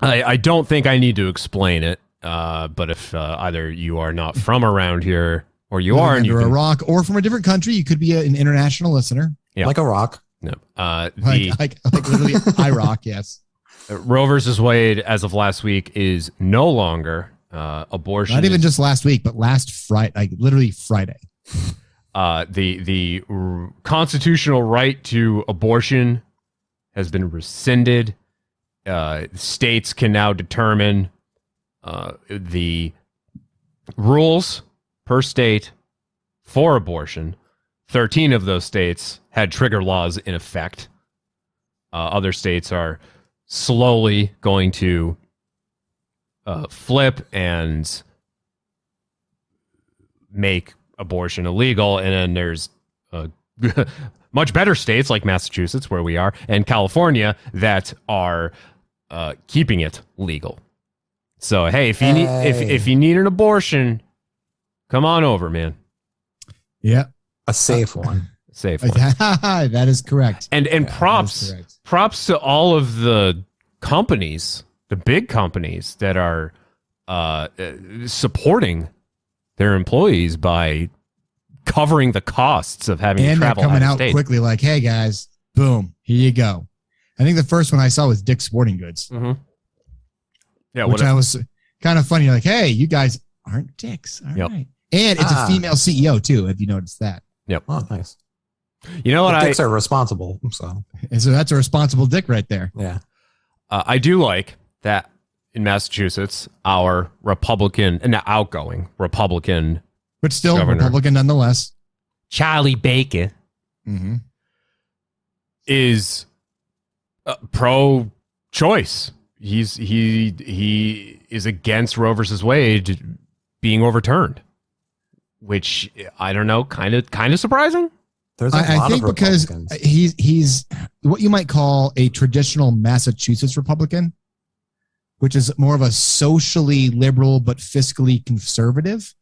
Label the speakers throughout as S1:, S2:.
S1: I don't think I need to explain it, but if either you are not from around here or you are, and you
S2: under a
S1: can,
S2: rock or from a different country, you could be an international listener.
S1: yeah.
S3: Like a rock.
S1: No,
S2: Like literally IROC, yes.
S1: Roe versus Wade, as of last week, is no longer abortion.
S2: Not even just last week, but last Friday, like literally Friday.
S1: The constitutional right to abortion has been rescinded. States can now determine the rules per state for abortion. 13 of those states had trigger laws in effect. Other states are slowly going to flip and make abortion illegal. And then there's much better states like Massachusetts, where we are, and California that are keeping it legal. So, hey, if you need if you need an abortion, come on over, man.
S2: Yeah.
S3: A safe one.
S1: Safe one.
S2: That is correct.
S1: And props to all of the companies, the big companies that are supporting their employees by covering the costs of having to travel
S2: coming out
S1: state.
S2: quickly like, hey guys, boom, here you go. I think the first one I saw was Dick's Sporting Goods.
S1: Mm-hmm. Yeah,
S2: which I was kind of funny. Like, hey, you guys aren't dicks. All right. And it's a female CEO too, if you noticed that.
S1: Yep.
S3: Oh, nice.
S1: You know what?
S3: Dicks are responsible. So
S2: that's a responsible dick right there.
S3: Yeah.
S1: I do like that in Massachusetts, our Republican and outgoing Republican,
S2: but still
S1: governor,
S2: Republican nonetheless,
S1: Charlie Baker, is pro-choice. He is against Roe versus Wade being overturned, which I don't know, kind of surprising.
S3: There's I think
S2: because he's what you might call a traditional Massachusetts Republican, which is more of a socially liberal but fiscally conservative.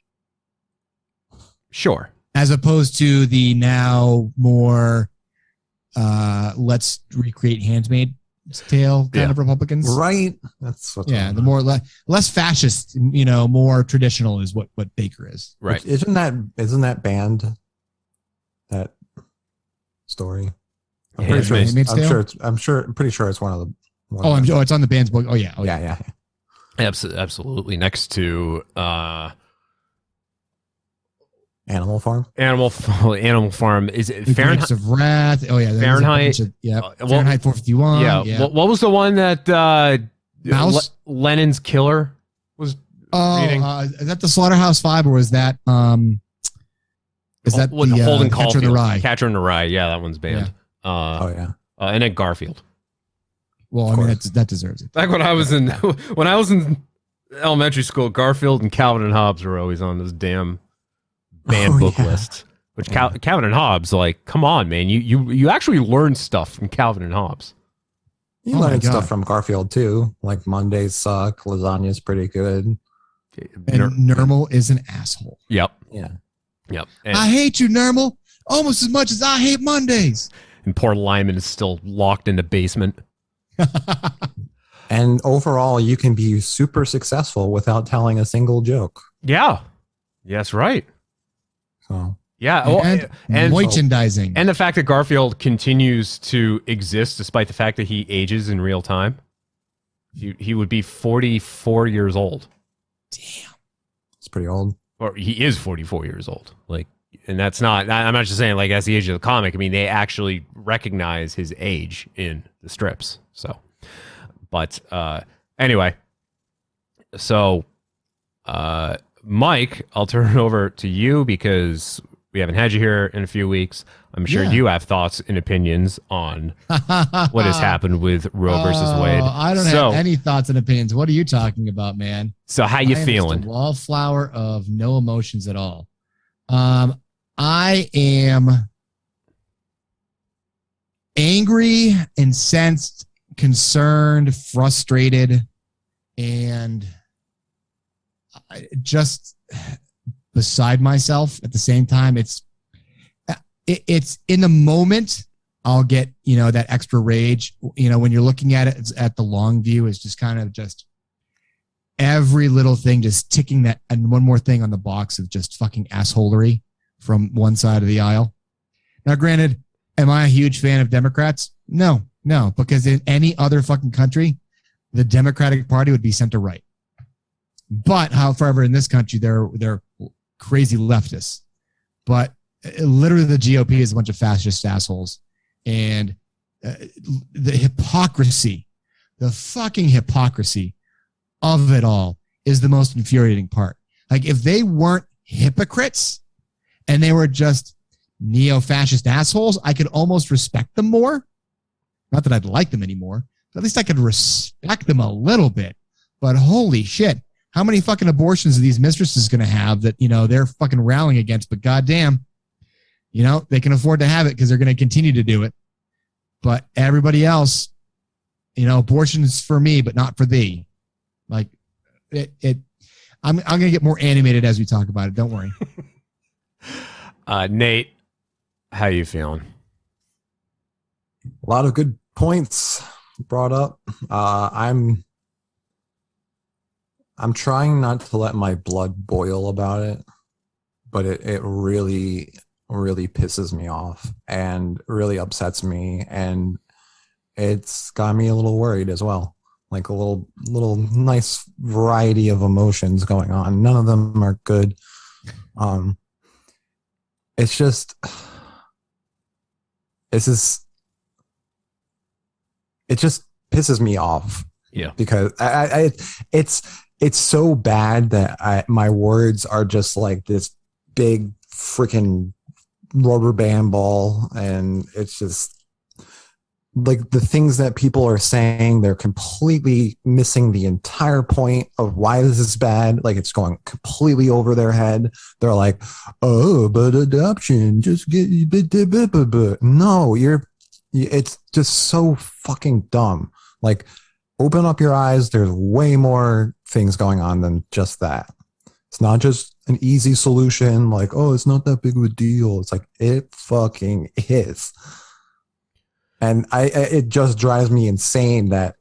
S1: Sure.
S2: As opposed to the now more let's recreate Handmaid's Tale kind of Republicans.
S3: Right. That's what
S2: the more less fascist, more traditional is what Baker is.
S1: Right.
S3: Isn't that banned? That story. I'm pretty sure it's one of the
S2: it's on the band's book.
S3: Yeah.
S1: Absolutely. Next to
S3: Animal Farm.
S1: Animal Farm is it Fahrenheit
S2: of Wrath. Oh yeah,
S1: Fahrenheit.
S2: Fahrenheit 451.
S1: Yeah. What was the one that Lennon's killer was reading?
S2: Is that the Slaughterhouse Five, or was that is that the
S1: Holden
S2: Catcher in the Rye?
S1: Catcher in the Rye. Yeah, that one's banned.
S3: Yeah.
S1: And then Garfield.
S2: Well, I mean that deserves it.
S1: Back when I was in elementary school, Garfield and Calvin and Hobbes were always on this damn banned book list. Which Calvin and Hobbes, like, come on, man, you actually learn stuff from Calvin and Hobbes.
S3: You learn stuff from Garfield too, like Mondays suck, lasagna's pretty good,
S2: and Nermal is an asshole.
S1: Yep.
S3: Yeah.
S1: Yep.
S2: I hate you, Nermal, almost as much as I hate Mondays.
S1: And poor Lyman is still locked in the basement.
S3: And overall, you can be super successful without telling a single joke.
S1: Yeah. Yes, right.
S3: So
S1: yeah,
S2: and merchandising,
S1: and the fact that Garfield continues to exist despite the fact that he ages in real time. He would be 44 years old.
S2: Damn,
S3: it's pretty old.
S1: Or he is 44 years old. Like, and that's not. I'm not just saying like that's the age of the comic. I mean, they actually recognize his age in the strips. So, but anyway, so Mike, I'll turn it over to you because we haven't had you here in a few weeks. I'm sure you have thoughts and opinions on what has happened with Roe versus Wade.
S2: I don't have any thoughts and opinions. What are you talking about, man?
S1: So how you feeling?
S2: Just a wallflower of no emotions at all. I am angry, incensed, concerned, frustrated, and just beside myself at the same time. It's in the moment I'll get, that extra rage. When you're looking at it at the long view, it's just kind of just every little thing just ticking that, and one more thing on the box of just fucking assholery from one side of the aisle. Now, granted, am I a huge fan of Democrats? No, because in any other fucking country, the Democratic Party would be center right. But however, in this country, they're crazy leftists. But literally, the GOP is a bunch of fascist assholes, and the hypocrisy, the fucking hypocrisy of it all is the most infuriating part. Like, if they weren't hypocrites and they were just neo-fascist assholes, I could almost respect them more. Not that I'd like them anymore, but at least I could respect them a little bit. But holy shit, how many fucking abortions are these mistresses going to have that, they're fucking rallying against? But goddamn, they can afford to have it because they're going to continue to do it. But everybody else, abortion is for me, but not for thee. Like I'm going to get more animated as we talk about it. Don't worry.
S1: Nate, how you feeling?
S3: A lot of good points brought up. I'm trying not to let my blood boil about it, but it really, really pisses me off and really upsets me, and it's got me a little worried as well. Like a little nice variety of emotions going on. None of them are good. It just pisses me off.
S1: Yeah.
S3: Because it's so bad that my words are just like this big freaking rubber band ball, and it's just like the things that people are saying, they're completely missing the entire point of why this is bad. Like, it's going completely over their head. They're like, oh, but adoption, just get, no, it's just so fucking dumb. Like, open up your eyes. There's way more things going on than just that. It's not just an easy solution. Like, oh, it's not that big of a deal. It's like, it fucking is. And it just drives me insane that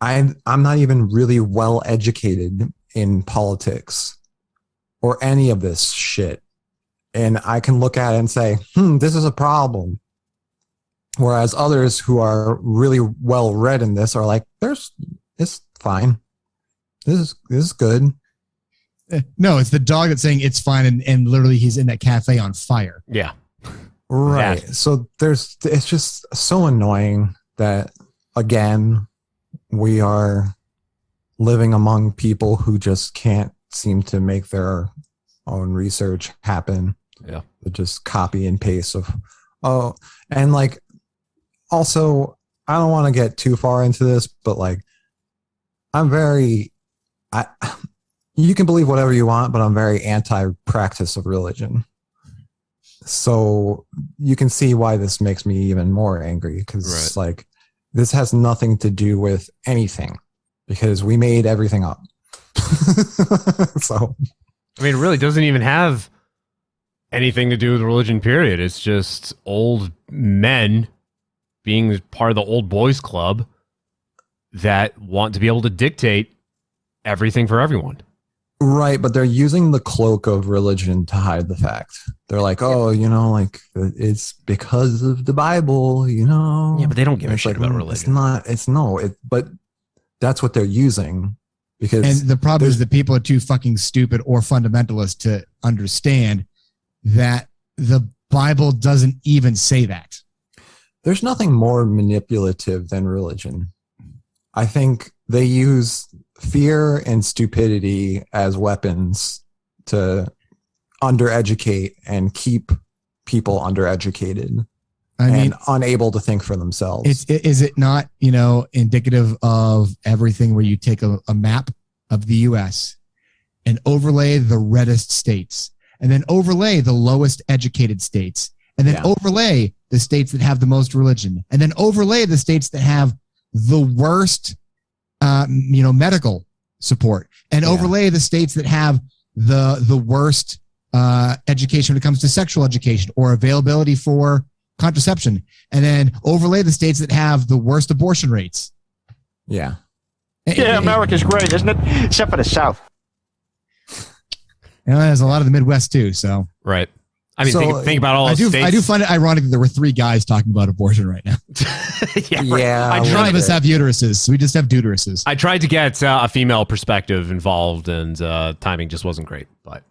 S3: I'm not even really well educated in politics or any of this shit. And I can look at it and say, this is a problem. Whereas others who are really well read in this are like, it's fine. This is good.
S2: No, it's the dog that's saying it's fine, and literally he's in that cafe on fire.
S1: Yeah.
S3: Right. So it's just so annoying that, again, we are living among people who just can't seem to make their own research happen.
S1: Yeah.
S3: They just copy and paste and like, also, I don't want to get too far into this, but like, you can believe whatever you want, but I'm very anti-practice of religion. So you can see why this makes me even more angry, because like, this has nothing to do with anything, because we made everything up. So,
S1: I mean, it really doesn't even have anything to do with religion, period. It's just old men being part of the old boys club that want to be able to dictate everything for everyone.
S3: Right, but they're using the cloak of religion to hide the fact. They're like, oh, like, it's because of the Bible,
S1: Yeah, but they don't give a shit about religion.
S3: But that's what they're using. Because
S2: and the problem is that people are too fucking stupid or fundamentalist to understand that the Bible doesn't even say that.
S3: There's nothing more manipulative than religion. I think they use fear and stupidity as weapons to undereducate and keep people undereducated and unable to think for themselves.
S2: Is it not, indicative of everything where you take a map of the U.S. and overlay the reddest states, and then overlay the lowest educated states, and then overlay the states that have the most religion, and then overlay the states that have the worst medical support, and overlay the states that have the worst education when it comes to sexual education or availability for contraception, and then overlay the states that have the worst abortion rates.
S3: Yeah.
S4: Yeah, America's great, isn't it? Except for the South.
S2: There's a lot of the Midwest too. So
S1: Right. I mean,
S3: So,
S1: think about all the states.
S2: I do find it ironic that there were 3 guys talking about abortion right now.
S1: Yeah, right.
S3: Yeah,
S1: I
S2: None
S1: tried.
S2: of us have uteruses. We just have deuteruses.
S1: I tried to get a female perspective involved, and timing just wasn't great. But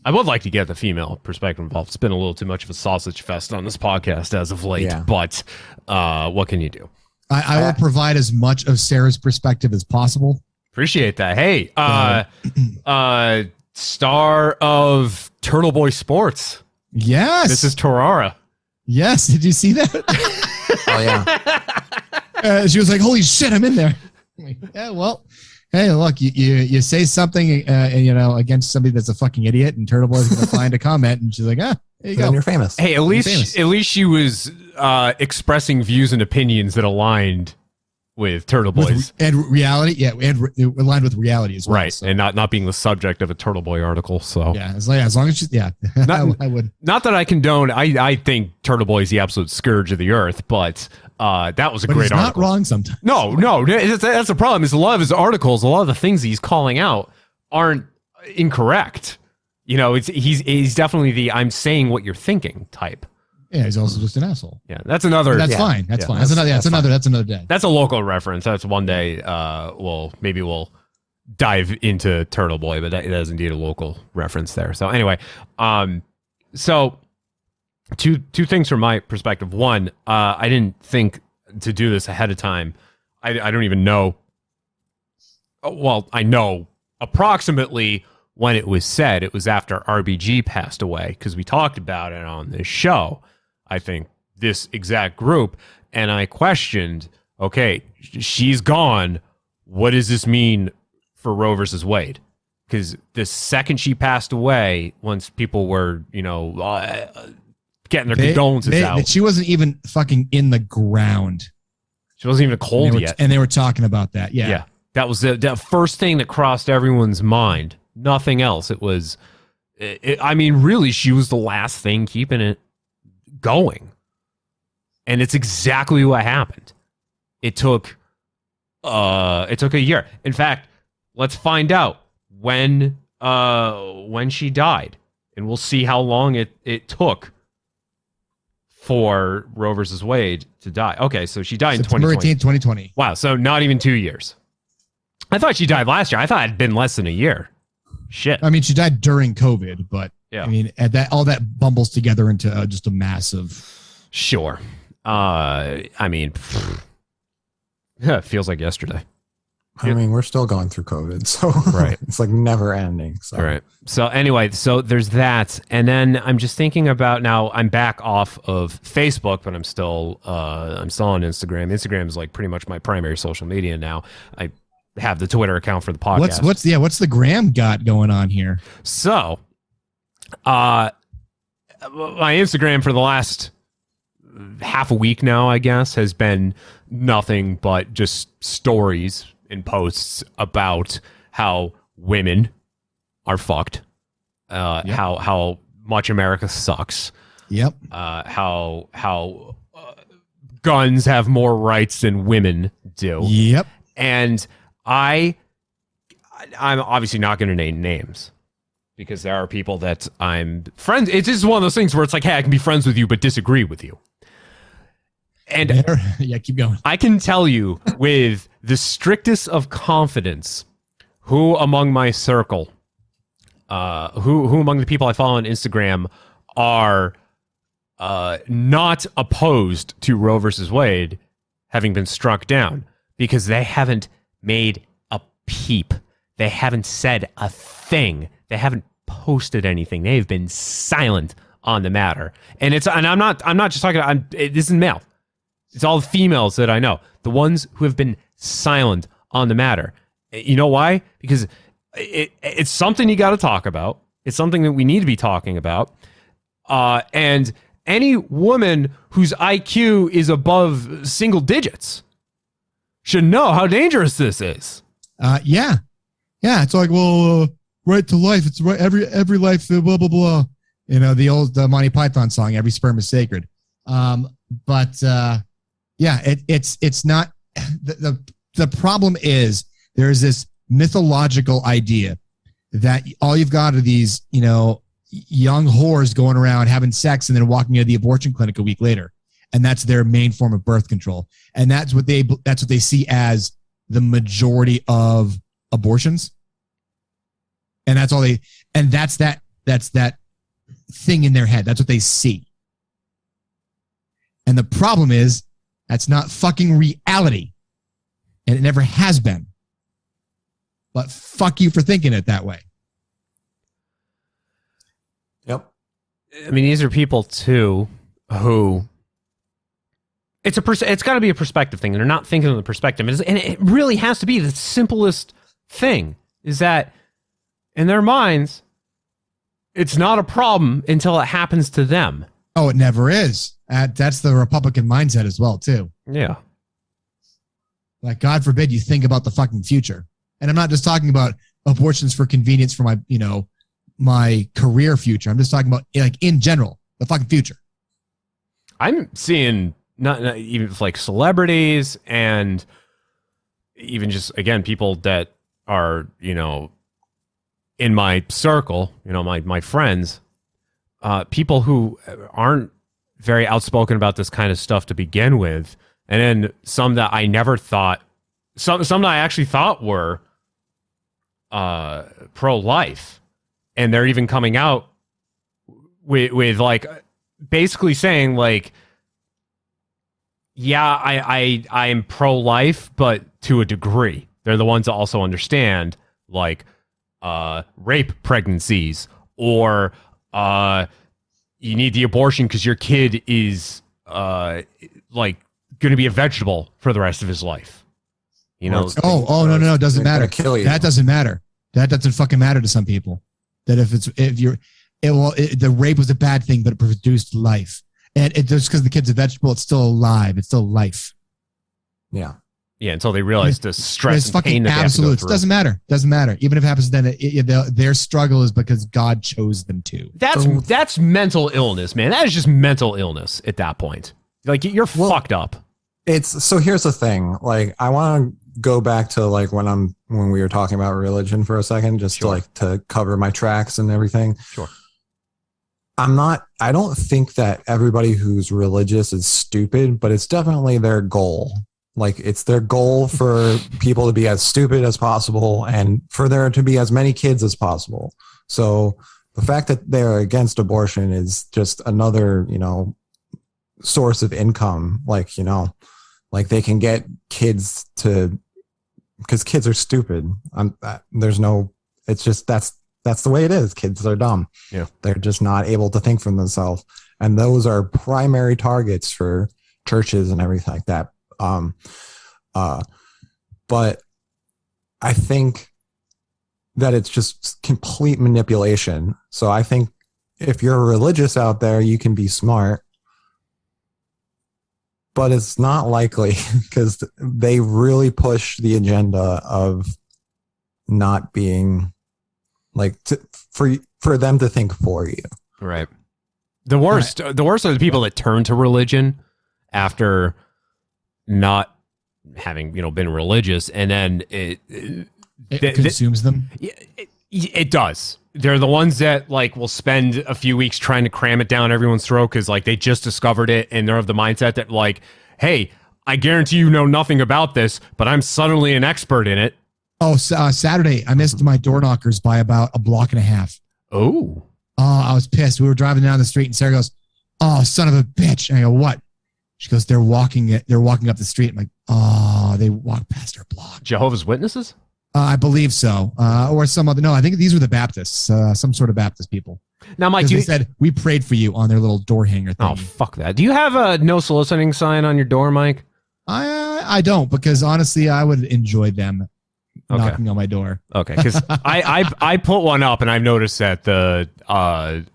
S1: I would like to get the female perspective involved. It's been a little too much of a sausage fest on this podcast as of late.
S3: Yeah.
S1: But what can you do?
S2: I will provide as much of Sarah's perspective as possible.
S1: Appreciate that. Hey, star of Turtle Boy Sports.
S2: Yes.
S1: This is Torara.
S2: Yes. Did you see that?
S3: Oh yeah.
S2: She was like, "Holy shit, I'm in there." I'm like, yeah. Well, hey, look, you say something, against somebody that's a fucking idiot, and Turtle Boy's going to find a comment, and she's like, there you
S3: Then
S2: go.
S3: you're famous.
S1: Hey, at least she was expressing views and opinions that aligned with Turtle Boys.
S2: And reality, yeah, and aligned with reality as well.
S1: Right,
S2: So,
S1: and not being the subject of a Turtle Boy article. So
S2: yeah, as long as she's, yeah, I would.
S1: not that I condone. I think Turtle Boy is the absolute scourge of the earth, but that was a
S2: But
S1: great
S2: he's not
S1: article.
S2: wrong sometimes.
S1: No, that's the problem. Is a lot of his articles, a lot of the things he's calling out aren't incorrect. He's definitely the I'm saying what you're thinking type.
S2: Yeah, he's also just an asshole.
S1: Yeah, that's another.
S2: That's fine. That's fine. That's another day.
S1: That's a local reference. That's one day. Maybe we'll dive into Turtle Boy, but that is indeed a local reference there. So anyway, so two things from my perspective. One, I didn't think to do this ahead of time. I don't even know. Well, I know approximately when it was said. It was after RBG passed away, because we talked about it on this show. I think this exact group, and I questioned, okay, she's gone. What does this mean for Roe versus Wade? Because the second she passed away, once people were, getting their condolences out,
S2: She wasn't even fucking in the ground.
S1: she wasn't even cold yet.
S2: And they were talking about that. Yeah.
S1: Yeah, that was the first thing that crossed everyone's mind. Nothing else. It was, really, she was the last thing keeping it going. And it's exactly what happened. It took a year. In fact, let's find out when she died, and we'll see how long it took for Roe versus Wade to die. Okay, so she died
S2: September
S1: in 2020.
S2: 18th, 2020.
S1: Wow, so not even 2 years. I thought she died last year. I thought it had been less than a year. Shit.
S2: I mean, she died during COVID, but
S1: Yeah.
S2: I mean, all that bumbles together into just a massive.
S1: Sure. It feels like yesterday.
S3: I mean, we're still going through COVID, so
S1: Right.
S3: it's like never ending. So.
S1: All right. So anyway, so there's that. And then I'm just thinking about, now I'm back off of Facebook, but I'm still on Instagram. Instagram is like pretty much my primary social media now. I have the Twitter account for the podcast.
S2: What's the Graham got going on here?
S1: So, my Instagram for the last half a week now, I guess, has been nothing but just stories and posts about how women are fucked, how much America sucks,
S2: Yep.
S1: how guns have more rights than women do.
S2: Yep.
S1: And I'm obviously not going to name names, because there are people that I'm friends. It's just one of those things where it's like, hey, I can be friends with you, but disagree with you. And
S2: Yeah, keep going.
S1: I can tell you with the strictest of confidence who among my circle, who among the people I follow on Instagram are not opposed to Roe versus Wade having been struck down, because they haven't made a peep. They haven't said a thing. They haven't posted anything. They've been silent on the matter. And I'm not just talking about, this is male. It's all the females that I know. The ones who have been silent on the matter. You know why? Because it's something you got to talk about. It's something that we need to be talking about. And any woman whose IQ is above single digits should know how dangerous this is.
S2: Yeah. It's like, well, right to life. It's right. Every life, blah, blah, blah. The old Monty Python song, every sperm is sacred. But yeah, it's not the problem is there's this mythological idea that all you've got are these, young whores going around having sex and then walking into the abortion clinic a week later. And that's their main form of birth control. And that's what they see as the majority of abortions. And that's all that's that thing in their head. That's what they see. And the problem is that's not fucking reality. And it never has been. But fuck you for thinking it that way.
S3: Yep.
S1: I mean, these are people too who it's got to be a perspective thing. They're not thinking of the perspective, and it really has to be the simplest thing. Is that in their minds, it's not a problem until it happens to them.
S2: Oh, it never is. That's the Republican mindset as well, too.
S1: Yeah.
S2: Like, God forbid you think about the fucking future. And I'm not just talking about abortions for convenience for my, my career future. I'm just talking about, like, in general, the fucking future.
S1: I'm seeing not even like celebrities and even just, again, people that are, in my circle, my friends, people who aren't very outspoken about this kind of stuff to begin with. And then some that I never thought, some that I actually thought were pro-life. And they're even coming out with like basically saying like, yeah, I am pro-life, but to a degree. They're the ones that also understand like rape pregnancies or you need the abortion because your kid is like going to be a vegetable for the rest of his life. No, it doesn't matter.
S2: That doesn't matter. That doesn't fucking matter to some people. That the rape was a bad thing, but it produced life. And it just because the kid's a vegetable, it's still alive. It's still life.
S3: Yeah.
S1: Yeah, until they realize the stress and pain that they have to go through.
S2: Doesn't matter. Doesn't matter. Even if it happens, then their struggle is because God chose them to.
S1: That's mental illness, man. That is just mental illness at that point. Like you're fucked up.
S3: So here's the thing. Like I want to go back to like when we were talking about religion for a second, just to cover my tracks and everything.
S1: Sure.
S3: I don't think that everybody who's religious is stupid, but it's definitely their goal. Like it's their goal for people to be as stupid as possible and for there to be as many kids as possible. So the fact that they're against abortion is just another, source of income. Like, like they can get kids because kids are stupid. It's just, that's the way it is. Kids are dumb.
S1: Yeah. They're
S3: just not able to think for themselves. And those are primary targets for churches and everything like that. But I think that it's just complete manipulation. So I think if you're religious out there, you can be smart, but it's not likely because they really push the agenda of not being like for them to think for you.
S1: Right. The worst are the people that turn to religion after not having been religious, and then it
S2: consumes them.
S1: It does. They're the ones that like will spend a few weeks trying to cram it down everyone's throat because like they just discovered it and they're of the mindset that like, hey, I guarantee you know nothing about this, but I'm suddenly an expert in it.
S2: Oh, Saturday I missed my door knockers by about a block and a half.
S1: Oh,
S2: I was pissed. We were driving down the street and Sarah goes, "Oh, son of a bitch!" And I go, "What?" She goes, They're walking up the street. I'm like, "Oh, they walk past our block."
S1: Jehovah's Witnesses?
S2: I believe so. Or some other. No, I think these were the Baptists, some sort of Baptist people.
S1: Now, Mike,
S2: they said, "We prayed for you" on their little door hanger thing.
S1: Oh, fuck that. Do you have a no soliciting sign on your door, Mike?
S2: I don't, because honestly, I would enjoy them knocking on my door.
S1: Okay, because I put one up and I've noticed that the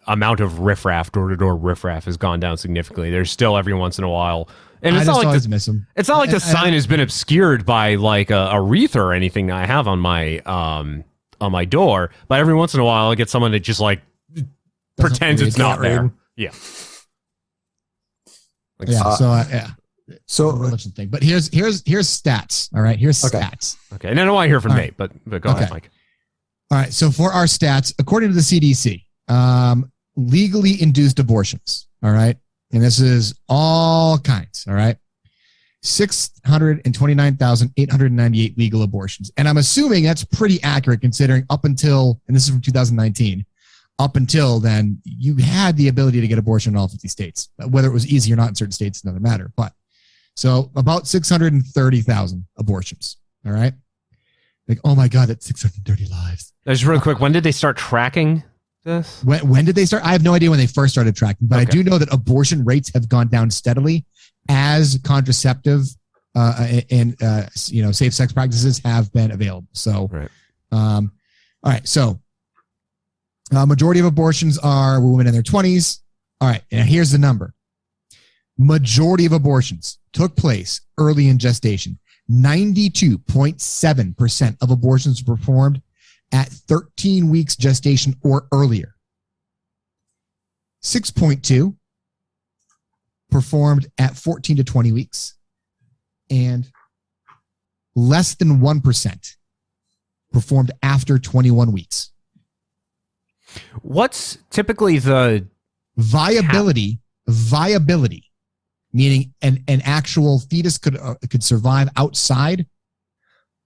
S1: amount of riffraff, door-to-door riffraff has gone down significantly. There's still every once in a while. And it's not like
S2: miss them.
S1: It's not like the sign has been obscured by like a wreath or anything that I have on my door, but every once in a while I get someone that just like pretends it's not there. Yeah. Like,
S2: Yeah. Yeah.
S3: So
S2: Religion thing. But here's stats. All right. Here's
S3: Okay.
S2: stats.
S1: Okay, and I don't want to hear from
S2: All
S1: Nate, but go ahead, Mike.
S2: All right. So for our stats, according to the CDC, legally induced abortions. All right. And this is all kinds. All right. 629,898 legal abortions. And I'm assuming that's pretty accurate considering up until, and this is from 2019, up until then, you had the ability to get abortion in all 50 states. Whether it was easy or not in certain states is another matter. But so about 630,000 abortions. All right. Like, oh my God, that's 630 lives.
S1: Just real quick, when did they start tracking this?
S2: When did they start? I have no idea when they first started tracking, but I do know that abortion rates have gone down steadily as contraceptive and safe sex practices have been available. So,
S1: right.
S2: All right. So, majority of abortions are women in their 20s. All right. And here's the number. Majority of abortions took place early in gestation. 92.7% of abortions were performed at 13 weeks gestation or earlier. 6.2 performed at 14 to 20 weeks, and less than 1% performed after 21 weeks.
S1: What's typically the
S2: viability, meaning an actual fetus could survive outside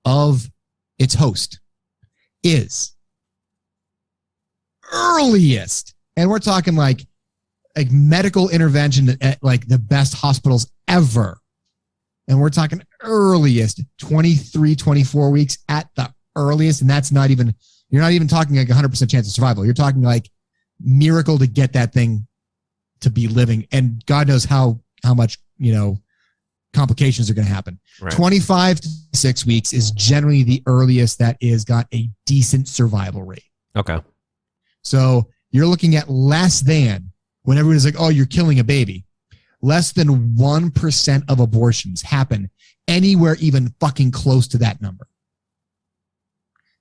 S2: of its host, is earliest, and we're talking like medical intervention at like the best hospitals ever, and we're talking earliest 23 24 weeks at the earliest, and that's not even, you're not even talking like 100% chance of survival. You're talking like miracle to get that thing to be living, and God knows how much complications are going to happen. Right. 25 to 6 weeks is generally the earliest that is got a decent survival rate.
S1: Okay.
S2: So you're looking at less than, when everyone's like, oh, you're killing a baby, less than 1% of abortions happen anywhere even fucking close to that number.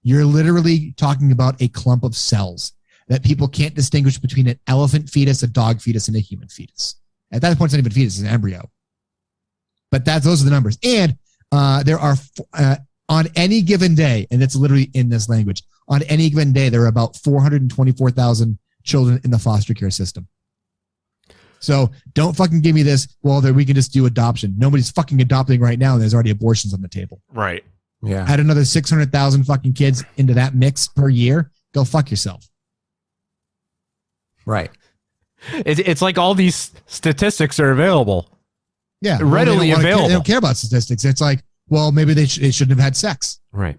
S2: You're literally talking about a clump of cells that people can't distinguish between an elephant fetus, a dog fetus, and a human fetus. At that point, it's not even a fetus, it's an embryo. But those are the numbers. And there are, on any given day, and it's literally in this language, on any given day, there are about 424,000 children in the foster care system. So don't fucking give me this, well, that we can just do adoption. Nobody's fucking adopting right now, and there's already abortions on the table.
S1: Right.
S3: Yeah.
S2: Add another 600,000 fucking kids into that mix per year. Go fuck yourself.
S3: Right.
S1: It's like all these statistics are available.
S2: Yeah.
S1: Readily available.
S2: They don't care about statistics. It's like, well, maybe they shouldn't have had sex.
S1: Right.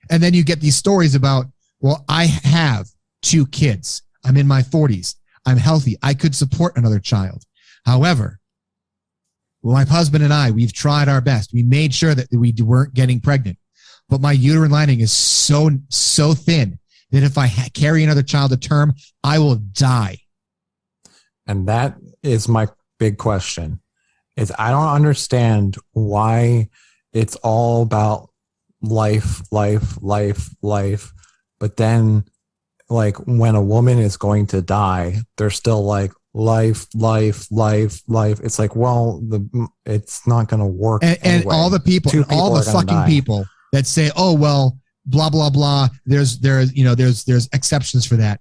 S2: And then you get these stories about, well, I have 2 kids. I'm in my 40s. I'm healthy. I could support another child. However, my husband and I, we've tried our best. We made sure that we weren't getting pregnant. But my uterine lining is so thin that if I carry another child to term, I will die.
S3: And that is my big question. Is I don't understand why it's all about life. But then, like, when a woman is going to die, they're still like, life. It's like, well, it's not going to work.
S2: And all the people fucking people that say, oh, well, blah, blah, blah. There's exceptions for that.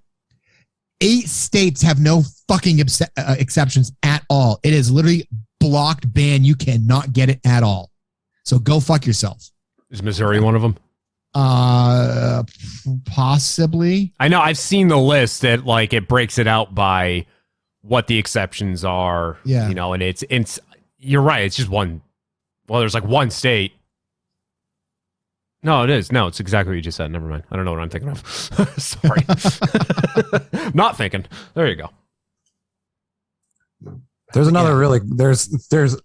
S2: 8 states have no fucking exceptions at all. It is literally blocked, ban. You cannot get it at all. So go fuck yourself.
S1: Is Missouri one of them?
S2: Possibly.
S1: I know. I've seen the list that like it breaks it out by what the exceptions are.
S2: Yeah.
S1: And it's you're right. It's just one. Well, there's like one state. No, it is. No, it's exactly what you just said. Never mind. I don't know what I'm thinking of. Sorry. Not thinking. There you go.
S3: There's another there's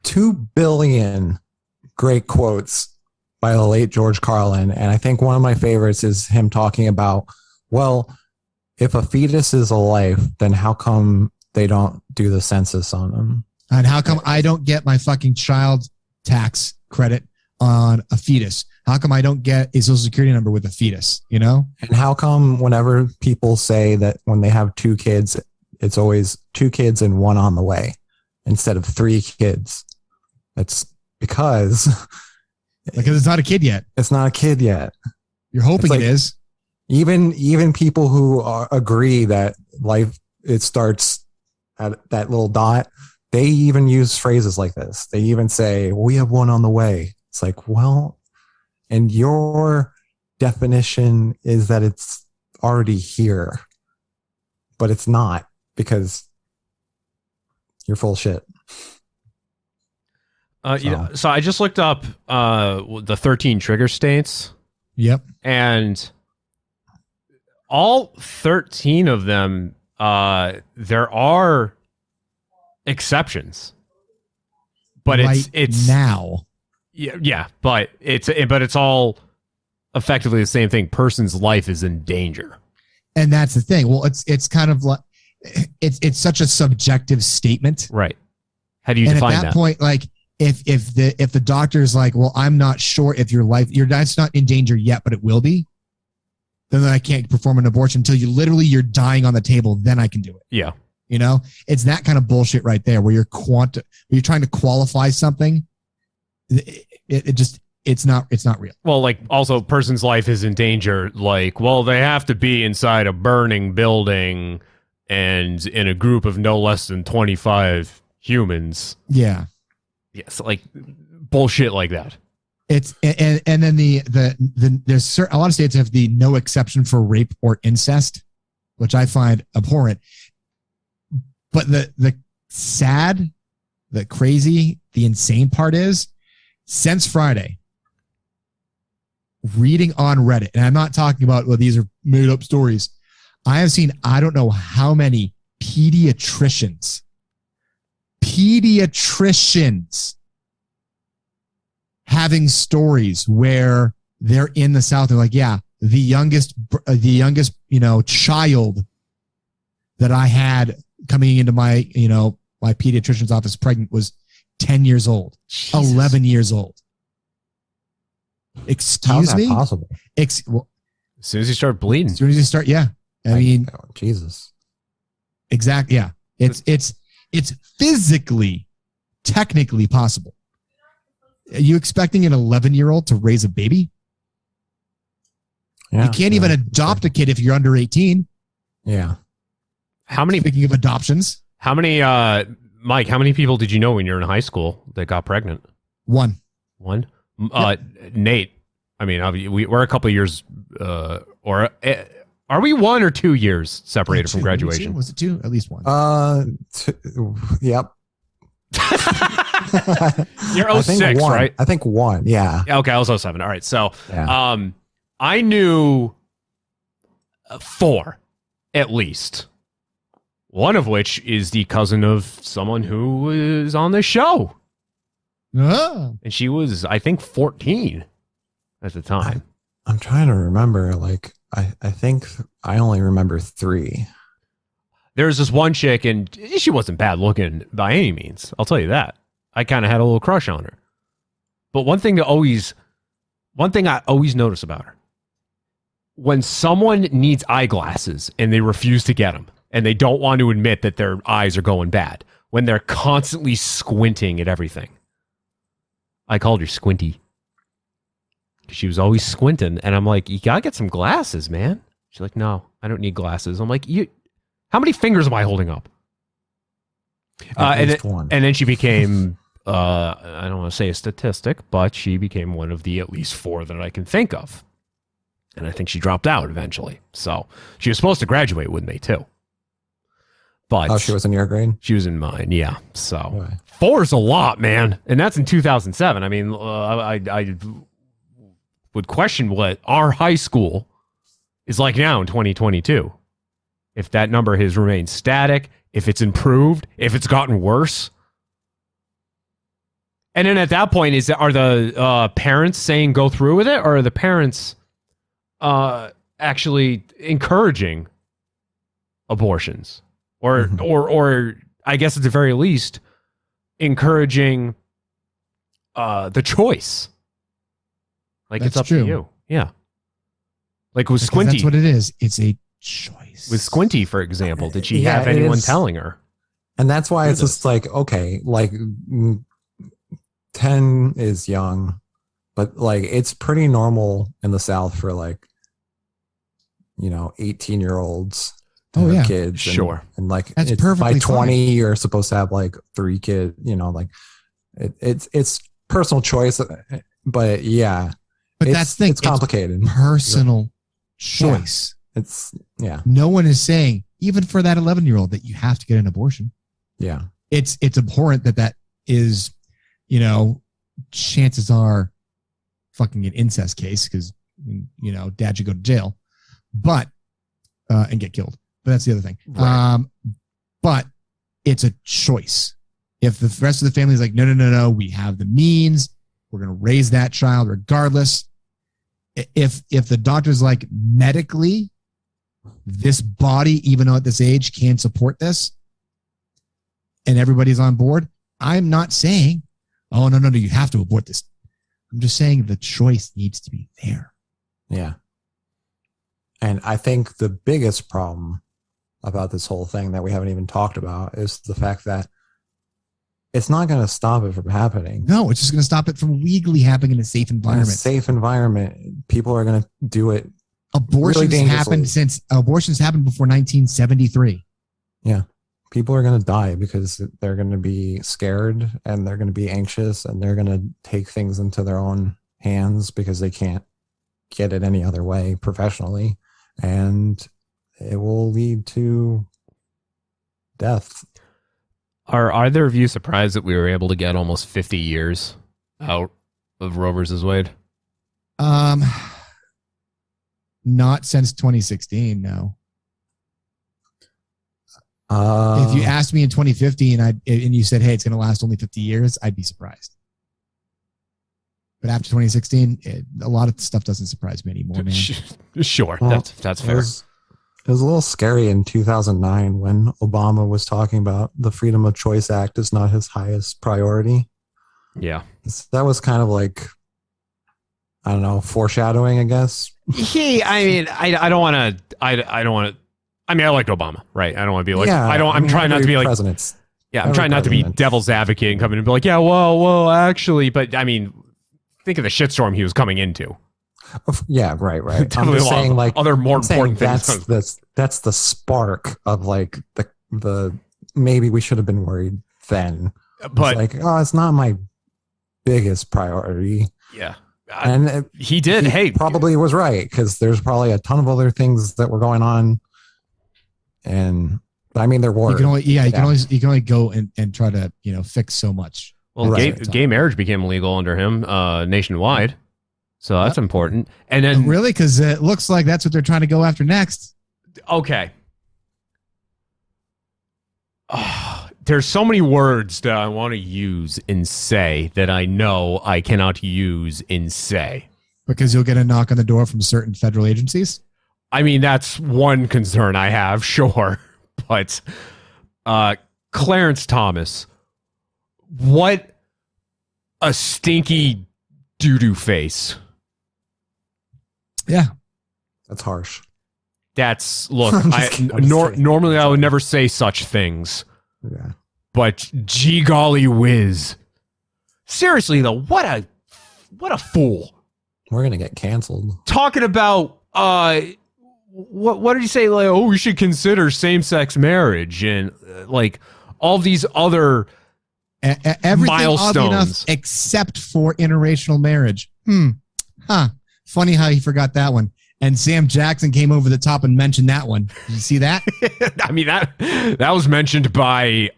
S3: 2 billion great quotes by the late George Carlin. And I think one of my favorites is him talking about, well, if a fetus is a life, then how come they don't do the census on them?
S2: And how come I don't get my fucking child tax credit on a fetus? How come I don't get a social security number with a fetus, And
S3: how come whenever people say that when they have 2 kids, it's always 2 kids and 1 on the way? instead of 3 kids. It's because
S2: it's not a kid yet.
S3: it's not a kid yet.
S2: You're hoping
S3: It's like-
S2: it is.
S3: Even people who agree that life, it starts at that little dot, they even use phrases like this. They even say, we have one on the way. It's like, well, and your definition is that it's already here, but it's not, because you're full of shit.
S1: So I just looked up the 13 trigger states,
S2: Yep.
S1: and all 13 of them, there are exceptions, but
S2: right
S1: it's
S2: now.
S1: yeah, but it's all effectively the same thing. Person's life is in danger,
S2: And that's the thing. Well, it's kind of like it's such a subjective statement.
S1: right? How do you
S2: And
S1: define
S2: at that
S1: that?
S2: point, like if the doctor's like, well, I'm not sure if your life's not in danger yet, but it will be, then I can't perform an abortion until you're dying on the table. Then I can do it.
S1: Yeah,
S2: You know, it's that kind of bullshit right there where you're trying to qualify something. It's not real.
S1: well, like also person's life is in danger. Like, well, they have to be inside a burning building and in a group of no less than 25 humans.
S2: Yeah.
S1: Yes, like bullshit like that.
S2: It's and then there's a lot of states have the no exception for rape or incest, which I find abhorrent. But the sad, the crazy, the insane part is, since Friday, reading on Reddit, and I'm not talking about, well, these are made up stories. I have seen, I don't know how many pediatricians having stories where they're in the South. They're like, yeah, the youngest, child that I had coming into my, my pediatrician's office pregnant was 10 years old,
S1: Jesus.
S2: 11 years old.
S3: How's
S2: Excuse
S3: that
S2: me?
S3: possible?
S2: Well,
S1: As soon as you start bleeding,
S2: as soon as you start, yeah. I mean,
S3: Jesus.
S2: exactly. Yeah. It's physically, technically possible. Are you expecting an 11-year-old to raise a baby?
S3: Yeah,
S2: You can't even adopt a kid if you're under 18.
S3: Yeah.
S1: how many,
S2: Speaking of adoptions,
S1: Mike, how many people did you know when you were in high school that got pregnant?
S2: one.
S1: One? Nate, I mean, we're a couple of years, are we 1 or 2 years separated from
S2: Two,
S1: graduation?
S2: Was it 2? At least one.
S3: Yep.
S1: You're
S3: I think
S1: 06,
S3: one.
S1: right?
S3: I think 1. Yeah.
S1: Yeah, okay, I was 07. All right, so
S3: Yeah.
S1: I knew 4 at least. One of which is the cousin of someone who is on this show.
S2: Ah.
S1: And she was, I think, 14 at the time.
S3: I'm trying to remember. Like, I think I only remember 3.
S1: There's this one chick, and she wasn't bad looking by any means. I'll tell you that. I kind of had a little crush on her. But one thing I always notice about her, when someone needs eyeglasses and they refuse to get them, and they don't want to admit that their eyes are going bad, when they're constantly squinting at everything. I called her Squinty. She was always squinting, and I'm like, you gotta get some glasses, man. She's like, no, I don't need glasses. I'm like, how many fingers am I holding up?
S3: At least 1.
S1: And then she became, I don't want to say a statistic, but she became one of the at least 4 that I can think of. And I think she dropped out eventually. So she was supposed to graduate with me too. But
S3: She was in your grade?
S1: she was in mine, yeah. So
S3: Okay.
S1: 4 is a lot, man. And that's in 2007. I mean, I would question what our high school is like now in 2022. If that number has remained static, if it's improved, if it's gotten worse. And then at that point, are the parents saying go through with it, or are the parents actually encouraging abortions? Or,
S3: Mhm.
S1: or I guess at the very least, encouraging the choice. Like, it's
S2: That's
S1: up
S2: true.
S1: to you. Yeah. Like with
S2: Because
S1: Squinty.
S2: that's what it is. It's a choice.
S1: With Squinty, for example, did she
S3: Yeah,
S1: have
S3: it
S1: anyone
S3: is.
S1: telling her?
S3: And that's why it's just like, okay, like 10 is young, but like it's pretty normal in the South for like, 18-year-olds to have kids. And,
S1: sure.
S3: And like,
S2: That's
S3: it's
S2: perfectly
S3: by 20,
S2: fine.
S3: you're supposed to have like 3 kids, like it's personal choice, but yeah.
S2: But that's the thing.
S3: It's complicated.
S2: Personal choice.
S3: It's
S2: No one is saying, even for that 11-year-old, that you have to get an abortion.
S3: Yeah.
S2: It's abhorrent that is, chances are fucking an incest case because, dad should go to jail, but, and get killed. But that's the other thing.
S1: Right.
S2: But it's a choice. If the rest of the family is like, no, we have the means, we're going to raise that child regardless. If the doctor's like, medically, this body, even though at this age, can support this, and everybody's on board, I'm not saying, oh, no, you have to abort this. I'm just saying the choice needs to be there.
S3: Yeah. And I think the biggest problem about this whole thing that we haven't even talked about is the fact that it's not going to stop it from happening.
S2: No, it's just going to stop it from legally happening in a safe environment.
S3: In a safe environment, people are going to do it.
S2: Abortions happened before 1973.
S3: Yeah. People are going to die because they're going to be scared and they're going to be anxious and they're going to take things into their own hands because they can't get it any other way professionally. And it will lead to death.
S1: Are either of you surprised that we were able to get almost 50 years out of Roe versus Wade?
S2: Not since 2016, no. If you asked me in 2050 and you said, hey, it's going to last only 50 years, I'd be surprised. But after 2016, a lot of stuff doesn't surprise me anymore, man.
S1: Sure, well, that's fair.
S3: It was a little scary in 2009 when Obama was talking about the Freedom of Choice Act is not his highest priority.
S1: Yeah.
S3: That was kind of like, I don't know, foreshadowing, I guess.
S1: I don't want to. I mean, I liked Obama, right? I don't want to be like, I'm trying not to be like
S3: presidents.
S1: Yeah, I'm trying not to be devil's advocate and come in and be like, yeah, well, actually, but I mean, think of the shitstorm he was coming into.
S3: Yeah, right. I'm just saying, like,
S1: other more important things.
S3: That's the spark of like the maybe we should have been worried then.
S1: But
S3: it's like, it's not my biggest priority.
S1: Yeah.
S3: And
S1: he did.
S3: He probably was right because there's probably a ton of other things that were going on. And I mean, there were.
S2: You can only go and try to fix so much.
S1: Well, gay marriage became legal under him nationwide, so that's important. And then
S2: really, because it looks like that's what they're trying to go after next.
S1: Okay. There's so many words that I want to use and say that I know I cannot use and say.
S2: Because you'll get a knock on the door from certain federal agencies?
S1: I mean, that's one concern I have, sure. But Clarence Thomas, what a stinky doo-doo face.
S3: Yeah. That's harsh.
S1: Normally I would never say such things.
S3: Yeah.
S1: But gee golly whiz. Seriously though, what a fool.
S3: We're going to get canceled.
S1: Talking about what did he say? Like, we should consider same-sex marriage and like all these other milestones
S2: enough except for interracial marriage. Funny how he forgot that one. And Sam Jackson came over the top and mentioned that one. Did you see that?
S1: I mean, that was mentioned by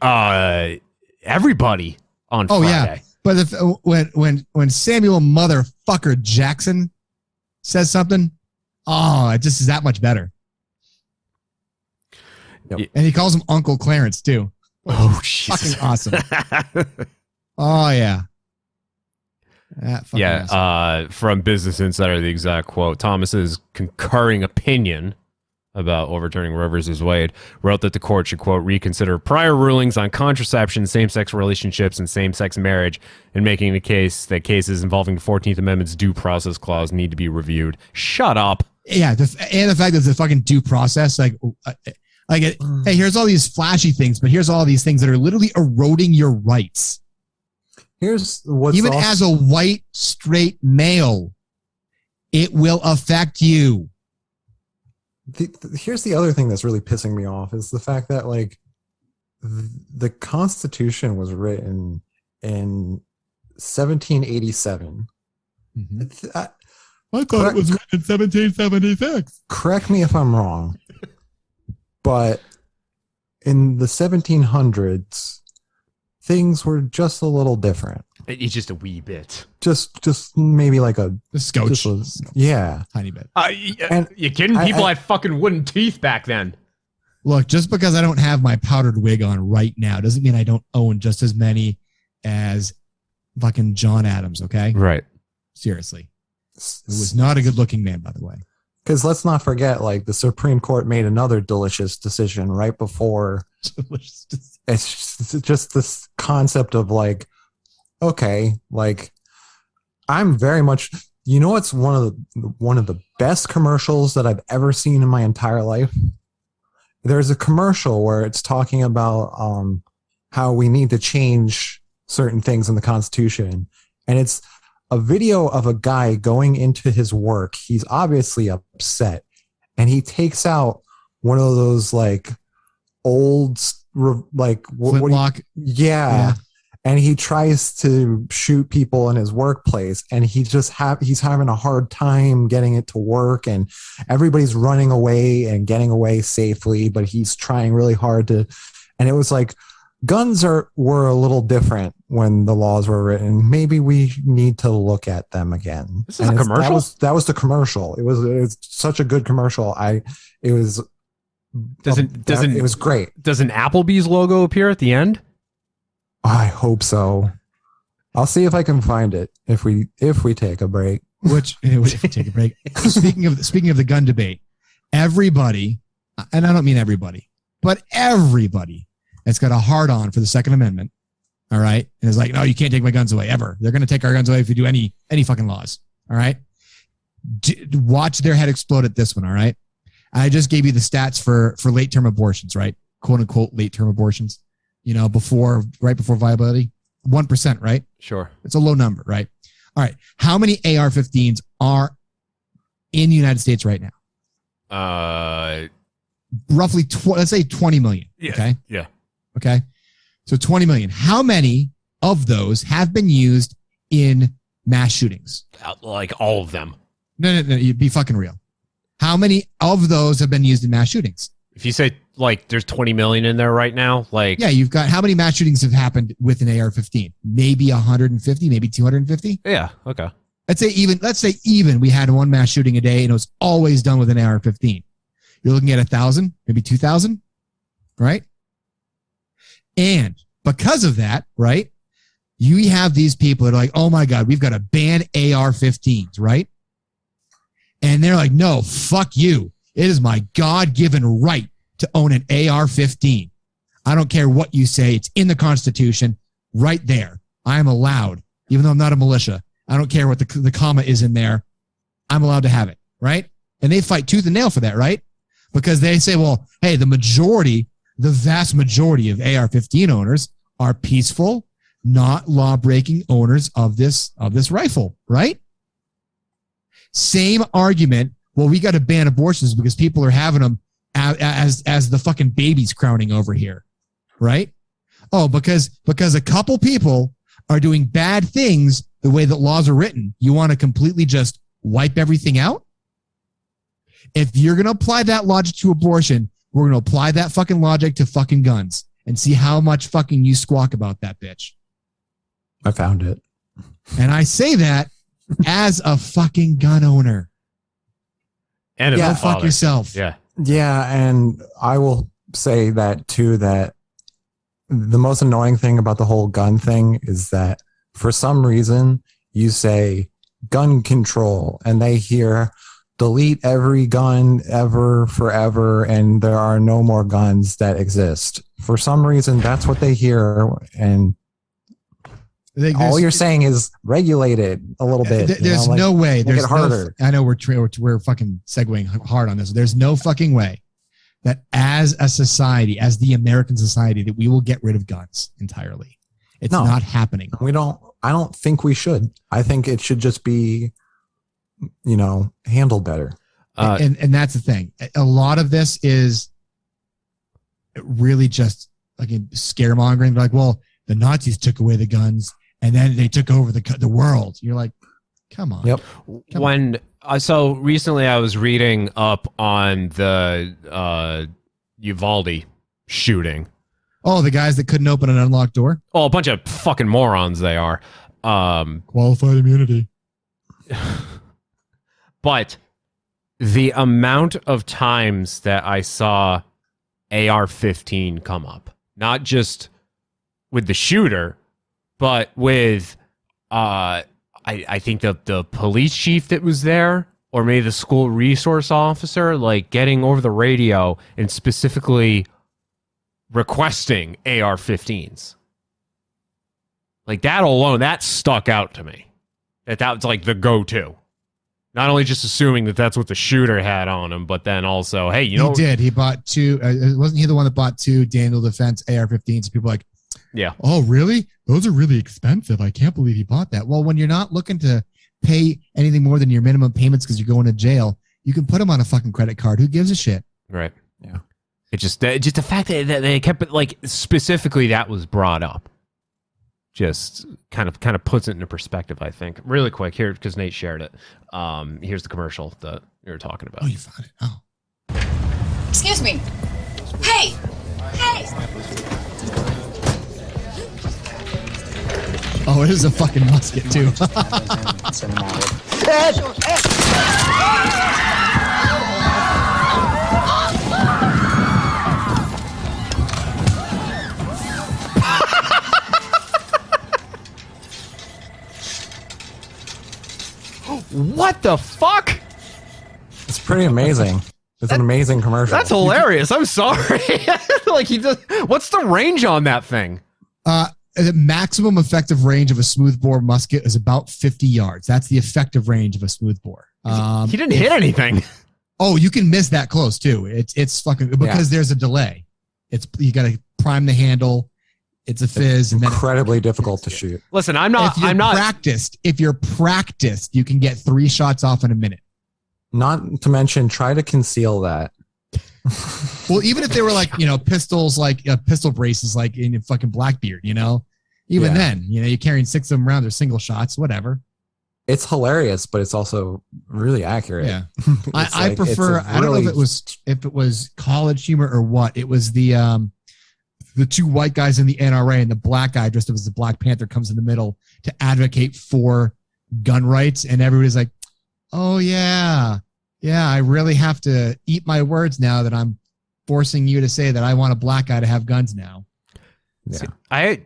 S1: everybody on Friday. Yeah.
S2: But when Samuel motherfucker Jackson says something, it just is that much better. Yep. And he calls him Uncle Clarence too.
S1: Oh, Jesus.
S2: Fucking awesome. Oh yeah.
S1: Awesome. From Business Insider, the exact quote: Thomas's concurring opinion about overturning Roe versus Wade wrote that the court should, quote, reconsider prior rulings on contraception, same-sex relationships, and same-sex marriage, and making the case that cases involving the 14th Amendment's due process clause need to be reviewed. Shut up.
S2: Yeah, and the fact that the fucking due process, like, Hey, here's all these flashy things, but here's all these things that are literally eroding your rights.
S3: Here's what's
S2: even as a white straight male, it will affect you.
S3: Here's the other thing that's really pissing me off is the fact that like the Constitution was written in 1787.
S2: Mm-hmm. I thought it was written in 1776.
S3: Correct me if I'm wrong, but in the 1700s, things were just a little different.
S1: It's just a wee bit.
S3: Just maybe like a
S2: scotch.
S3: Yeah.
S2: Tiny bit.
S1: And you kidding? People had fucking wooden teeth back then.
S2: Look, just because I don't have my powdered wig on right now doesn't mean I don't own just as many as fucking John Adams, okay?
S1: Right.
S2: Seriously. Who was not a good looking man, by the way.
S3: Because let's not forget, like, the Supreme Court made another delicious decision right before. It's just this concept of like, okay, like, I'm very much, you know, what's one of the best commercials that I've ever seen in my entire life. There's a commercial where it's talking about how we need to change certain things in the Constitution, and it's a video of a guy going into his work. He's obviously upset, and he takes out one of those like old like
S2: flintlock.
S3: Yeah. And he tries to shoot people in his workplace, and he's having a hard time getting it to work, and everybody's running away and getting away safely, but he's trying really hard to. And it was like, guns were a little different when the laws were written. Maybe we need to look at them again.
S1: This is a commercial?
S3: That was the commercial. It was such a good commercial. It was great.
S1: Does an Applebee's logo appear at the end?
S3: I hope so. I'll see if I can find it if we take a break.
S2: If we take a break. Speaking of the gun debate, everybody, and I don't mean everybody, but everybody that's got a hard on for the Second Amendment, all right, and is like, no, you can't take my guns away ever. They're going to take our guns away if we do any fucking laws. All right, watch their head explode at this one. All right, I just gave you the stats for late term abortions, right? Quote unquote late term abortions. You know, right before viability, 1%, right?
S1: Sure.
S2: It's a low number, right? All right. How many AR-15s are in the United States right now? Roughly, let's say 20 million.
S1: Yeah.
S2: Okay.
S1: Yeah.
S2: Okay. So 20 million. How many of those have been used in mass shootings?
S1: Like all of them.
S2: No. You'd be fucking real. How many of those have been used in mass shootings?
S1: If you say like there's 20 million in there right now, like
S2: yeah, you've got how many mass shootings have happened with an AR-15? Maybe 150, maybe 250.
S1: Yeah, okay.
S2: Let's say even we had one mass shooting a day and it was always done with an AR-15. You're looking at 1,000, maybe 2,000, right? And because of that, right, you have these people that are like, oh my God, we've got to ban AR-15s, right? And they're like, no, fuck you. It is my God-given right to own an AR-15. I don't care what you say. It's in the Constitution right there. I am allowed, even though I'm not a militia. I don't care what the comma is in there. I'm allowed to have it, right? And they fight tooth and nail for that, right? Because they say, well, hey, the vast majority of AR-15 owners are peaceful, not law-breaking owners of this rifle, right? Same argument. Well, we got to ban abortions because people are having them as the fucking babies crowning over here, right? Oh, because a couple people are doing bad things the way that laws are written, you want to completely just wipe everything out? If you're going to apply that logic to abortion, we're going to apply that fucking logic to fucking guns and see how much fucking you squawk about that bitch.
S3: I found it.
S2: And I say that as a fucking gun owner.
S1: And
S2: go fuck yourself.
S1: Yeah.
S3: Yeah, and I will say that too, that the most annoying thing about the whole gun thing is that for some reason you say gun control and they hear delete every gun ever forever and there are no more guns that exist. For some reason that's what they hear, and all you're saying is regulate it a little bit.
S2: There's no way.
S3: Make it harder.
S2: I know we're fucking segueing hard on this. There's no fucking way that as a society, as the American society, that we will get rid of guns entirely. It's not happening.
S3: I don't think we should. I think it should just be, handled better.
S2: And that's the thing. A lot of this is really just like scaremongering. They're like, well, the Nazis took away the guns and then they took over the world. You're like, come on.
S3: Yep.
S1: So recently I was reading up on the Uvalde shooting.
S2: Oh, the guys that couldn't open an unlocked door?
S1: Oh, a bunch of fucking morons they are.
S2: Qualified immunity.
S1: But the amount of times that I saw AR-15 come up, not just with the shooter, but with I think the police chief that was there, or maybe the school resource officer, like getting over the radio and specifically requesting AR-15s. Like that alone, that stuck out to me. That was like the go-to. Not only just assuming that that's what the shooter had on him, but then also, hey,
S2: He did. He bought two. Wasn't he the one that bought two Daniel Defense AR-15s? People are like,
S1: yeah.
S2: Oh, really? Those are really expensive. I can't believe he bought that. Well, when you're not looking to pay anything more than your minimum payments because you're going to jail, you can put them on a fucking credit card. Who gives a shit?
S1: Right.
S3: Yeah.
S1: It's just the fact that they kept it, like, specifically that was brought up. Just kind of puts it into perspective, I think. Really quick here, because Nate shared it. Here's the commercial that you were talking about.
S2: Oh, you found it. Oh.
S5: Excuse me. Hey! Hey!
S2: Oh, it is a fucking musket, too.
S1: What the fuck?
S3: It's pretty amazing. It's an amazing commercial.
S1: That's hilarious. I'm sorry. Like what's the range on that thing?
S2: The maximum effective range of a smoothbore musket is about 50 yards. That's the effective range of a smoothbore.
S1: He didn't hit anything.
S2: Oh, you can miss that close too. It's fucking because there's a delay. You got to prime the handle. It's a fizz.
S3: It's incredibly difficult to shoot.
S1: Listen, I'm not
S2: practiced. If you're practiced, you can get 3 shots off in a minute.
S3: Not to mention, try to conceal that.
S2: Well, even if they were like, pistols, like pistol braces, like in fucking Blackbeard, even then, you're carrying 6 of them around. They're single shots, whatever.
S3: It's hilarious, but it's also really accurate.
S2: Yeah. I prefer, I don't know if it was college humor or what. It was the 2 white guys in the NRA and the black guy dressed up as the Black Panther comes in the middle to advocate for gun rights. And everybody's like, oh yeah, I really have to eat my words now that I'm forcing you to say that I want a black guy to have guns now.
S3: Yeah.
S1: See, I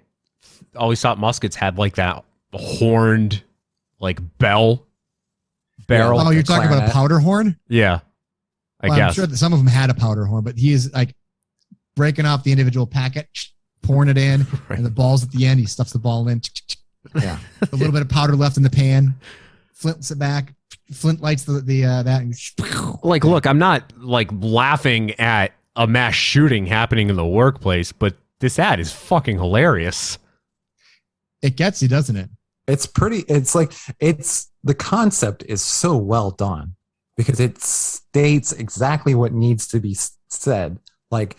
S1: always thought muskets had like that horned, like barrel.
S2: Oh, you're talking about a powder horn?
S1: Yeah, I guess.
S2: I'm sure that some of them had a powder horn, but he is like breaking off the individual packet, pouring it in, and the ball's at the end. He stuffs the ball in.
S3: Yeah,
S2: a little bit of powder left in the pan. Flints it back. Flint lights that. And
S1: like, look, I'm not like laughing at a mass shooting happening in the workplace, but this ad is fucking hilarious.
S2: It gets you, doesn't it?
S3: It's the concept is so well done because it states exactly what needs to be said. Like,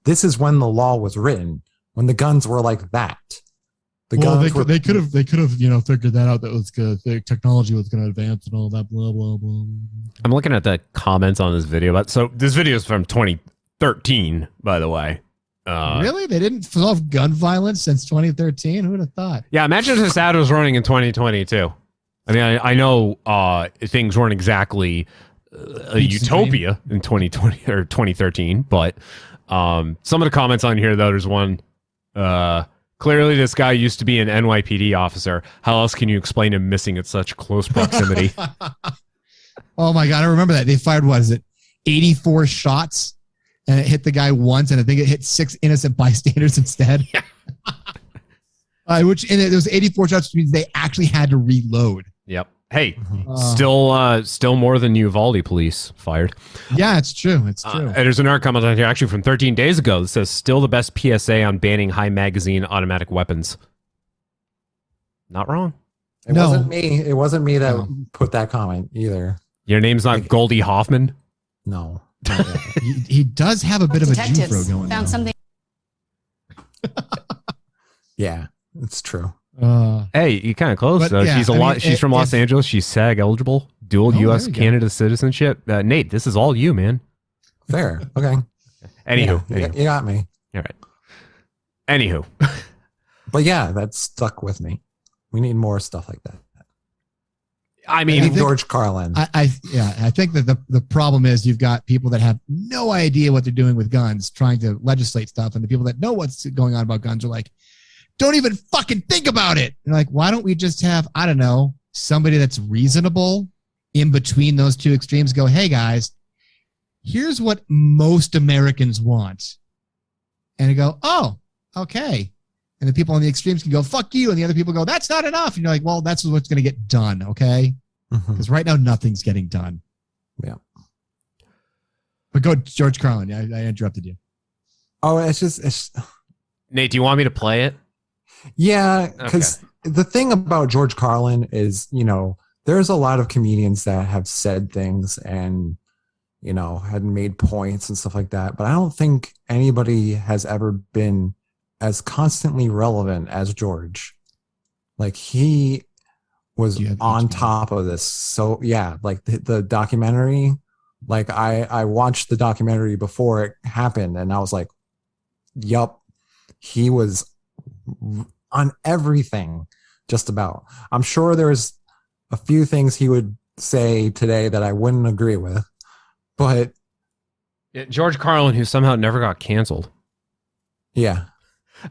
S3: this is when the law was written, when the guns were like that. They could have figured that out. That was good. The technology was going to advance and all that. Blah blah blah.
S1: I'm looking at the comments on this video, so this video is from 2013, by the way.
S2: Really? They didn't solve gun violence since 2013? Who would have thought?
S1: Yeah, imagine if this ad was running in 2022. I mean, I know things weren't exactly a utopia in 2020 or 2013, but some of the comments on here, though, there's one. Clearly, this guy used to be an NYPD officer. How else can you explain him missing at such close proximity?
S2: Oh my God, I remember that. They fired, 84 shots, and it hit the guy once, and I think it hit 6 innocent bystanders instead.
S1: Yeah.
S2: There was 84 shots, which means they actually had to reload.
S1: Yep. Hey,
S2: Uh,
S1: still more than Uvalde police fired.
S2: Yeah, it's true. It's true.
S1: And there's another comment on here, actually from 13 days ago, that says, still the best PSA on banning high magazine automatic weapons. Not wrong.
S3: It
S2: No.
S3: wasn't me. It wasn't me that
S2: No.
S3: put that comment either.
S1: Your name's not Goldie Hoffman?
S3: No.
S2: He does have a bit of a
S5: Detectives
S2: Jufro going
S5: found
S2: on.
S5: something.
S3: Yeah, it's true.
S1: Hey, you kind of close
S2: But,
S1: though.
S2: yeah,
S1: She's from Los Angeles. She's SAG eligible, dual
S2: Oh,
S1: U.S.
S2: there you go.
S1: Canada citizenship. Nate, this is all you, man.
S3: Fair. Okay.
S2: Oh,
S1: Anywho,
S3: Yeah, you got me.
S1: all right. Anywho,
S3: But yeah, that stuck with me. We need more stuff like that.
S1: I
S3: I
S1: mean,
S3: mean, George Carlin.
S2: I think that the problem is you've got people that have no idea what they're doing with guns, trying to legislate stuff, and the people that know what's going on about guns are like, don't even fucking think about it. And like, why don't we just have, I don't know, somebody that's reasonable in between those two extremes go, hey guys, here's what most Americans want. And they go, oh, okay. And the people on the extremes can go, fuck you. And the other people go, that's not enough. And you're like, well, that's what's going to get done. Okay.
S3: Mhm.
S2: Because right now, nothing's getting done.
S3: Yeah.
S2: But go, George Carlin. I interrupted you.
S3: Oh, it's
S1: Nate, do you want me to play it?
S3: yeah, because the thing about George Carlin is, there's a lot of comedians that have said things and, had made points and stuff like that. But I don't think anybody has ever been as constantly relevant as George. Like he was
S2: You have
S3: on
S2: HBO.
S3: top of this. So yeah, like the documentary, like I watched the documentary before it happened and I was like, yup, he was on everything just about. I'm sure there's a few things he would say today that I wouldn't agree with, but
S1: Yeah, George Carlin, who somehow never got canceled.
S3: yeah,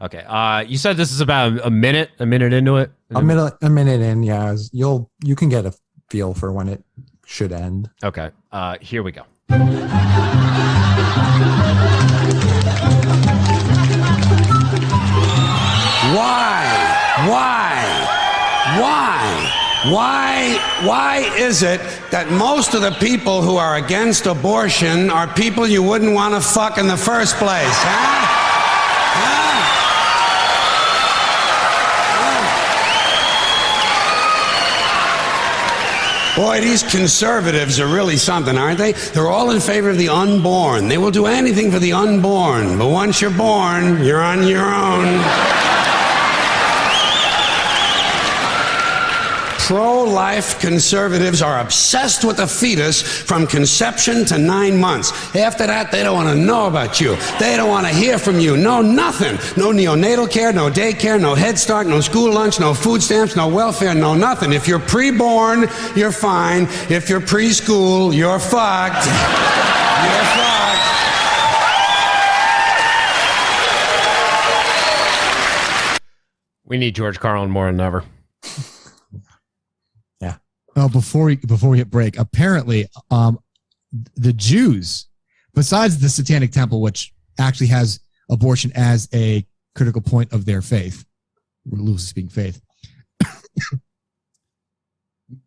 S1: Okay. You said this is about a minute into it.
S3: a minute in, yeah, you can get a feel for when it should end.
S1: Okay. Here we go.
S6: Why is it that most of the people who are against abortion are people you wouldn't want to fuck in the first place, huh? Boy, these conservatives are really something, aren't they? They're all in favor of the unborn. They will do anything for the unborn. But once you're born, you're on your own. Pro-life conservatives are obsessed with the fetus from conception to 9 months. After that, they don't want to know about you. They don't want to hear from you. No, nothing. No neonatal care, no daycare, no Head Start, no school lunch, no food stamps, no welfare, no nothing. If you're pre-born, you're fine. If you're preschool, you're fucked. You're fucked.
S1: We need George Carlin more than ever.
S2: Oh, before we hit break, apparently, the Jews, besides the Satanic Temple, which actually has abortion as a critical point of their faith, loosely speaking, faith.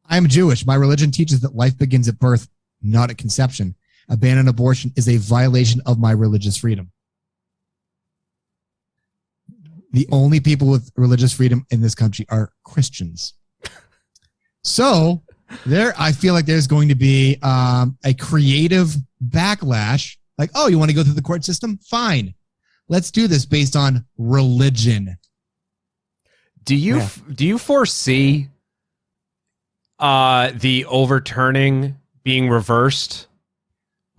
S2: I am Jewish. My religion teaches that life begins at birth, not at conception. A ban on abortion is a violation of my religious freedom. The only people with religious freedom in this country are Christians. So I feel like there's going to be a creative backlash. Like, oh, you want to go through the court system? Fine. Let's do this based on religion.
S1: Do you foresee the overturning being reversed?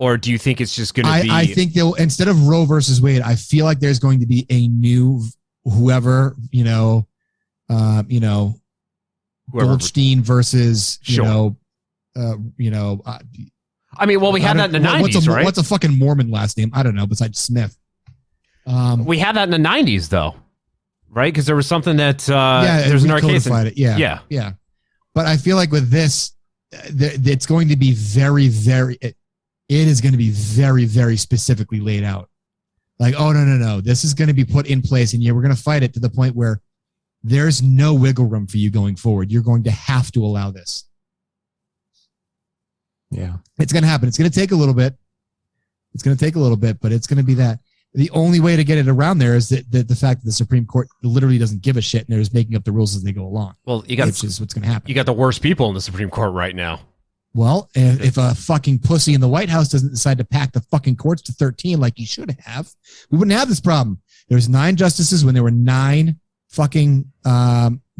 S1: Or do you think it's just going to be...
S2: I think they'll, instead of Roe versus Wade, I feel like there's going to be a new whoever, Goldstein versus,
S1: Sure. I mean, well, we had that in the 90s, right?
S2: What's a fucking Mormon last name? I don't know, besides Smith.
S1: We had that in the 90s, though, right? Because there was something that
S2: we
S1: there's another case.
S2: codified it. Yeah. But I feel like with this, it's going to be very, very, it is going to be very, very specifically laid out. Like, oh, no. This is going to be put in place, and we're going to fight it to the point where there's no wiggle room for you going forward. You're going to have to allow this.
S3: Yeah.
S2: It's going to happen. It's going to take a little bit. But it's going to be that. The only way to get it around there is that the fact that the Supreme Court literally doesn't give a shit and they're just making up the rules as they go along.
S1: Well,
S2: which is what's going to happen.
S1: You got the worst people in the Supreme Court right now.
S2: Well, if a fucking pussy in the White House doesn't decide to pack the fucking courts to 13 like he should have, we wouldn't have this problem. There's 9 justices when there were 9 fucking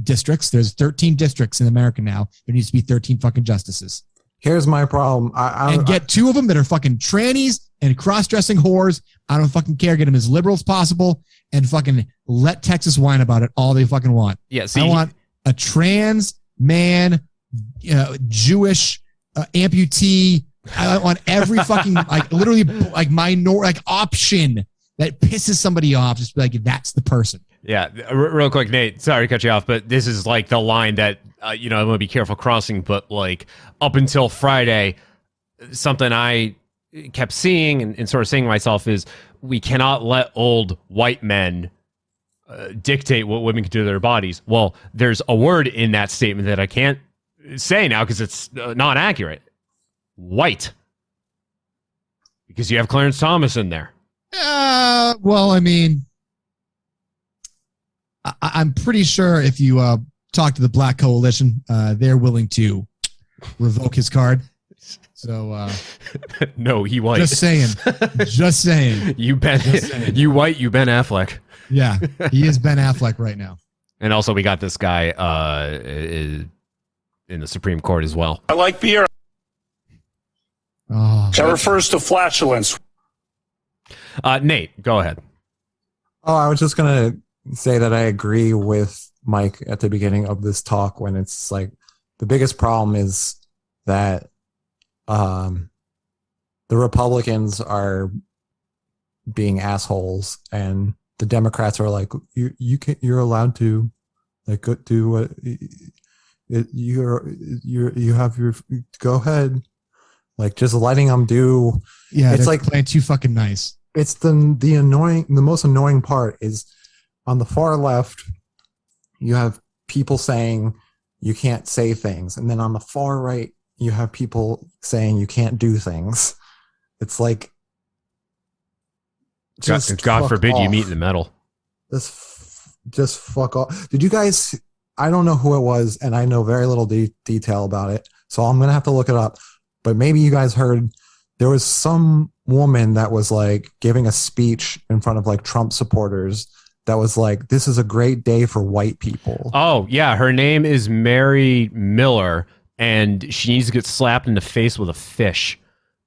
S2: districts. There's 13 districts in America now. There needs to be 13 fucking justices.
S3: Here's my problem.
S2: And get 2 of them that are fucking trannies and cross-dressing whores. I don't fucking care. Get them as liberal as possible and fucking let Texas whine about it all they fucking want.
S1: Yeah, see,
S2: I want a trans man, Jewish amputee. I want every fucking literally option that pisses somebody off. Just be like, that's the person.
S1: Yeah, real quick, Nate. Sorry to cut you off, but this is like the line that I'm gonna be careful crossing. But like up until Friday, something I kept seeing and sort of saying to myself is we cannot let old white men dictate what women can do to their bodies. Well, there's a word in that statement that I can't say now because it's not accurate. White, because you have Clarence Thomas in there.
S2: Well, I mean, I'm pretty sure if you talk to the Black Coalition, they're willing to revoke his card. So
S1: no, he white.
S2: Just saying.
S1: You Ben white, you Ben Affleck.
S2: Yeah, he is Ben Affleck right now.
S1: And also we got this guy in the Supreme Court as well.
S7: I like beer.
S2: Oh,
S7: That refers to flatulence.
S1: Nate, go ahead.
S3: Oh, I was just going to say that I agree with Mike at the beginning of this talk when it's like the biggest problem is that the Republicans are being assholes and the Democrats are like, you're allowed to like do what you have your go ahead. Like just letting them do.
S2: Yeah,
S3: it's
S2: like playing too fucking nice.
S3: It's the most annoying part is on the far left, you have people saying you can't say things. And then on the far right, you have people saying you can't do things. It's like,
S1: God forbid you meet in the middle.
S3: Just fuck off. Did you guys, I don't know who it was and I know very little detail about it. So I'm going to have to look it up. But maybe you guys heard there was some woman that was like giving a speech in front of like Trump supporters that was like, this is a great day for white people.
S1: Oh, yeah. Her name is Mary Miller, and she needs to get slapped in the face with a fish.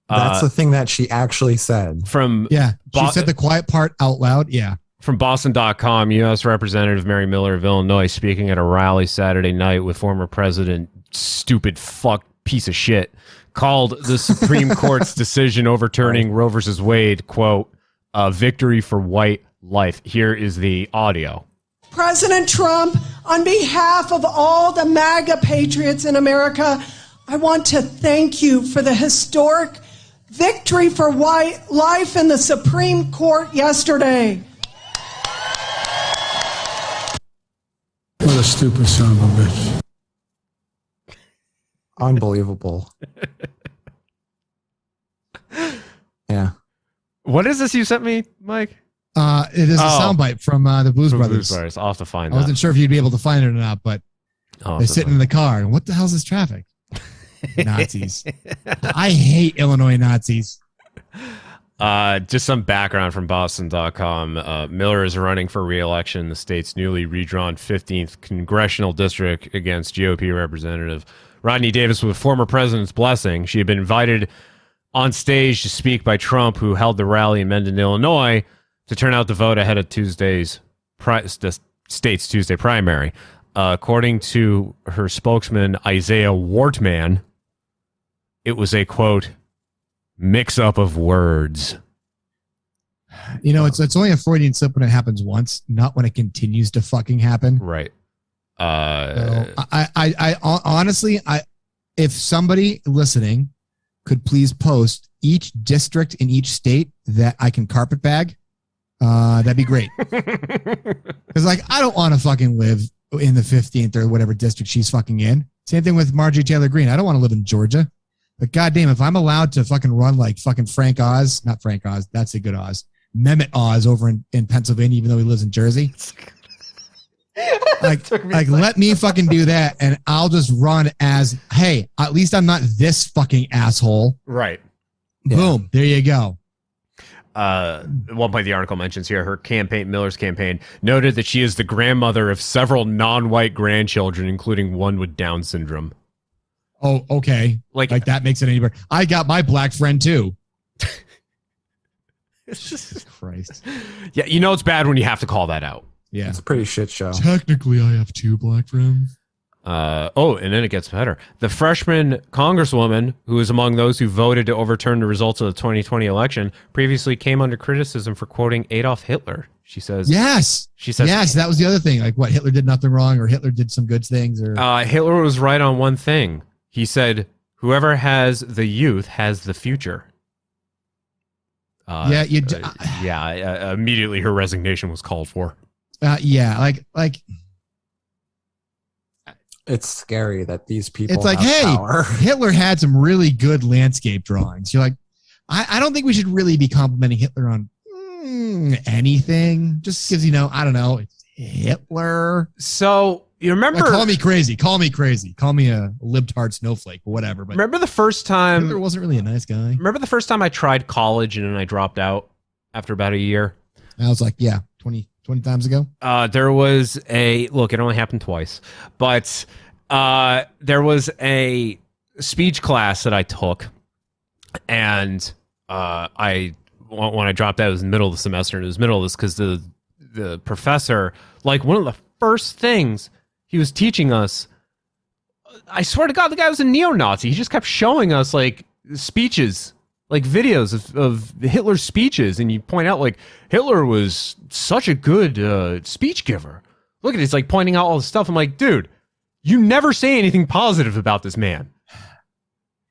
S3: That's the thing that she actually said.
S2: She said the quiet part out loud. Yeah.
S1: From Boston.com, U.S. Representative Mary Miller of Illinois speaking at a rally Saturday night with former President, stupid fuck piece of shit, called the Supreme Court's decision overturning Roe versus Wade, quote, a victory for white life. Here is the audio.
S8: President Trump, on behalf of all the MAGA patriots in America, I want to thank you for the historic victory for white life in the Supreme Court yesterday.
S9: What a stupid son of a bitch.
S3: Unbelievable. Yeah.
S1: What is this you sent me, Mike?
S2: It is a soundbite from the Blues Brothers.
S1: I'll have to find
S2: I wasn't sure if you'd be able to find it or not, but they're sitting in the car. And what the hell's this traffic? Nazis. I hate Illinois Nazis.
S1: Just some background from Boston.com. Miller is running for re-election in the state's newly redrawn 15th congressional district against GOP Representative Rodney Davis with former president's blessing. She had been invited on stage to speak by Trump, who held the rally in Mendon, Illinois, to turn out the vote ahead of the state's Tuesday primary. According to her spokesman, Isaiah Wortman, it was a, quote, mix-up of words.
S2: You know, it's only a Freudian slip when it happens once, not when it continues to fucking happen.
S1: Right.
S2: I honestly, if somebody listening could please post each district in each state that I can carpetbag, that'd be great. Because like, I don't want to fucking live in the 15th or whatever district she's fucking in. Same thing with Marjorie Taylor Greene. I don't want to live in Georgia. But goddamn, if I'm allowed to fucking run like fucking Frank Oz, not Frank Oz, that's a good Oz, Mehmet Oz over in Pennsylvania, even though he lives in Jersey. Like let me fucking do that, and I'll just run as, hey, at least I'm not this fucking asshole.
S1: Right.
S2: Boom. There you go.
S1: At one point, the article mentions here her campaign, Miller's campaign, noted that she is the grandmother of several non-white grandchildren, including one with Down syndrome.
S2: Oh, okay. Like that makes it any better. I got my black friend too. Jesus Christ.
S1: Yeah, you know it's bad when you have to call that out.
S2: Yeah,
S3: it's a pretty shit show.
S2: Technically, I have 2 black friends.
S1: And then it gets better. The freshman congresswoman, who is among those who voted to overturn the results of the 2020 election, previously came under criticism for quoting Adolf Hitler. She says,
S2: yes.
S1: She says,
S2: yes, that was the other thing. Like, what, Hitler did nothing wrong, or Hitler did some good things, or
S1: Hitler was right on one thing. He said, "Whoever has the youth has the future." Immediately her resignation was called for.
S2: Like
S3: it's scary that these people.
S2: It's like,
S3: have
S2: hey,
S3: power.
S2: Hitler had some really good landscape drawings. You're like, I don't think we should really be complimenting Hitler on anything, just because, I don't know, it's Hitler.
S1: So you remember?
S2: Call me crazy. Call me a libtard snowflake or whatever. But
S1: remember the first time
S2: Hitler wasn't really a nice guy.
S1: Remember the first time I tried college and then I dropped out after about a year?
S2: I was like, 20 times ago.
S1: There was it only happened twice, but there was a speech class that I took, and when I dropped out, it was in the middle of the semester, and it was middle of this because the professor, like, one of the first things he was teaching us, I swear to God, the guy was a neo-Nazi. He just kept showing us like speeches, like videos of Hitler's speeches, and you point out like Hitler was such a good speech giver. Look at it, it's like pointing out all the stuff. I'm like, dude, you never say anything positive about this man,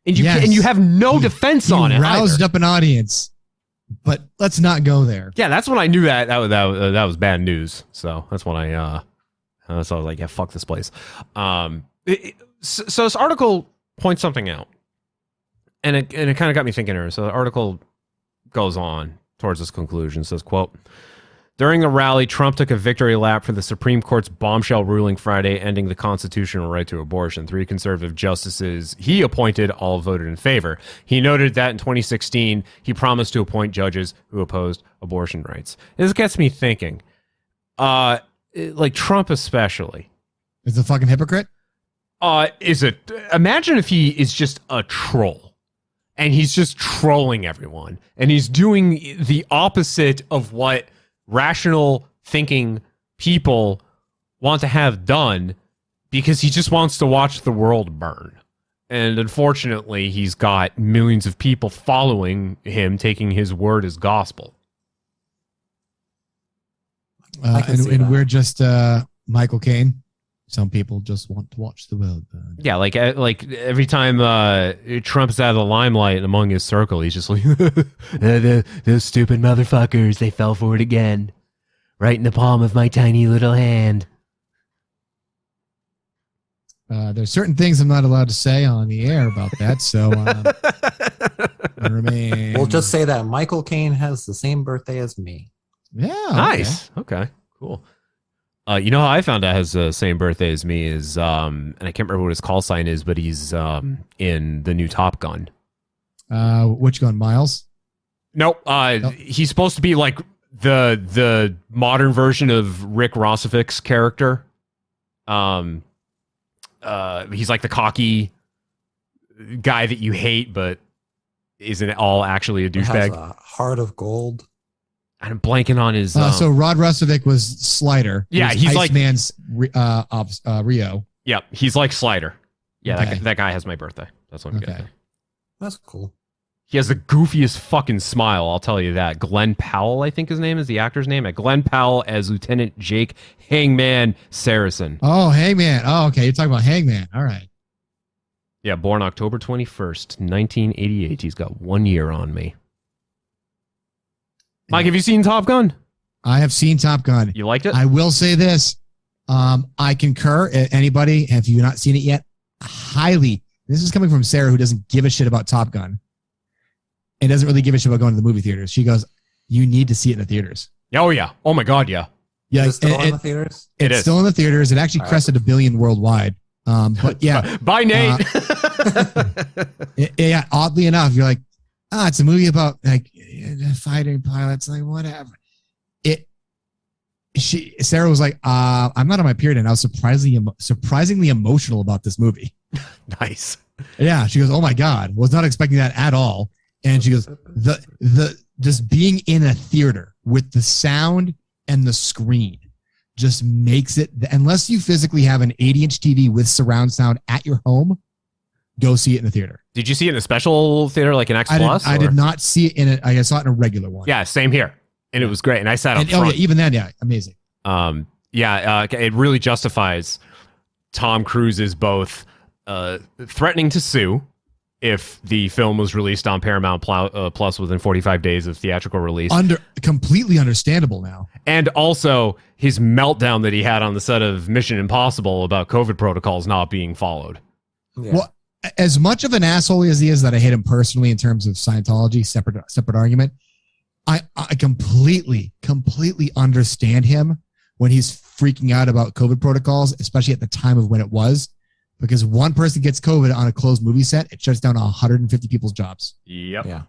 S1: and you have no defense on it.
S2: Roused up an audience, but let's not go there.
S1: Yeah, that's when I knew that was bad news. So that's when I was like, yeah, fuck this place. So this article points something out. And it kind of got me thinking here. So the article goes on towards this conclusion. It says, quote, during a rally, Trump took a victory lap for the Supreme Court's bombshell ruling Friday ending the constitutional right to abortion. 3 conservative justices he appointed all voted in favor. He noted that in 2016, he promised to appoint judges who opposed abortion rights. This gets me thinking, like Trump especially.
S2: Is a fucking hypocrite?
S1: Imagine if he is just a troll. And he's just trolling everyone. And he's doing the opposite of what rational thinking people want to have done because he just wants to watch the world burn. And unfortunately, he's got millions of people following him, taking his word as gospel.
S2: And we're just Michael Caine. Some people just want to watch the world burn.
S1: Yeah, like every time Trump's out of the limelight and among his circle, he's just like, those stupid motherfuckers, they fell for it again. Right in the palm of my tiny little hand.
S2: There's certain things I'm not allowed to say on the air about that, so
S3: we'll just say that Michael Caine has the same birthday as me.
S2: Yeah.
S1: Nice. Okay, cool. You know how I found out has the same birthday as me is, and I can't remember what his call sign is, but he's in the new Top Gun.
S2: Which gun, Miles?
S1: Nope. He's supposed to be like the modern version of Rick Rossovic's character. He's like the cocky guy that you hate, but isn't all actually a douchebag.
S3: Has a heart of gold.
S1: I'm blanking on his.
S2: So Rod Rustovic was Slider.
S1: Yeah, he's like
S2: Iceman's Rio.
S1: Yep, he's like Slider. Yeah,
S2: Okay.
S1: that guy has my birthday. That's what I'm getting.
S3: That's cool.
S1: He has the goofiest fucking smile, I'll tell you that. Glenn Powell, I think his name is, the actor's name. Glenn Powell as Lieutenant Jake Hangman Saracen.
S2: Oh, Hangman. Oh, okay. You're talking about Hangman. All right.
S1: Yeah, born October 21st, 1988. He's got 1 year on me. Mike, have you seen Top Gun?
S2: I have seen Top Gun.
S1: You liked it?
S2: I will say this. I concur. Anybody, if you've not seen it yet, highly, This is coming from Sarah, who doesn't give a shit about Top Gun and doesn't really give a shit about going to the movie theaters. She goes, "You need to see it in the theaters."
S1: Oh yeah. Oh my God. Yeah.
S2: Yeah,
S3: Is it still in the theaters?
S2: It's still in the theaters. It actually crested 1 billion worldwide. But yeah,
S1: Bye, Nate.
S2: yeah. Oddly enough, you're like, it's a movie about like fighting pilots, like whatever. Sarah was like, I'm not on my period, and I was surprisingly emotional about this movie.
S1: Nice.
S2: Yeah, she goes, "Oh my God, was not expecting that at all." And she goes, the just being in a theater with the sound and the screen just makes it, unless you physically have an 80-inch TV with surround sound at your home, go see it in the theater.
S1: Did you see it in a special theater like an X Plus?
S2: I did not see it in it. I saw it in a regular one.
S1: Yeah, same here. And it was great. And I sat up front.
S2: Oh yeah, even then, yeah, amazing.
S1: It really justifies Tom Cruise's both threatening to sue if the film was released on Paramount Plus within 45 days of theatrical release.
S2: Completely understandable now.
S1: And also his meltdown that he had on the set of Mission Impossible about COVID protocols not being followed.
S3: Yeah.
S2: Well, as much of an asshole as he is, that I hate him personally in terms of Scientology, separate argument, I completely understand him when he's freaking out about COVID protocols, especially at the time of when it was. Because one person gets COVID on a closed movie set, it shuts down 150 people's jobs.
S1: Yep.
S3: Yeah.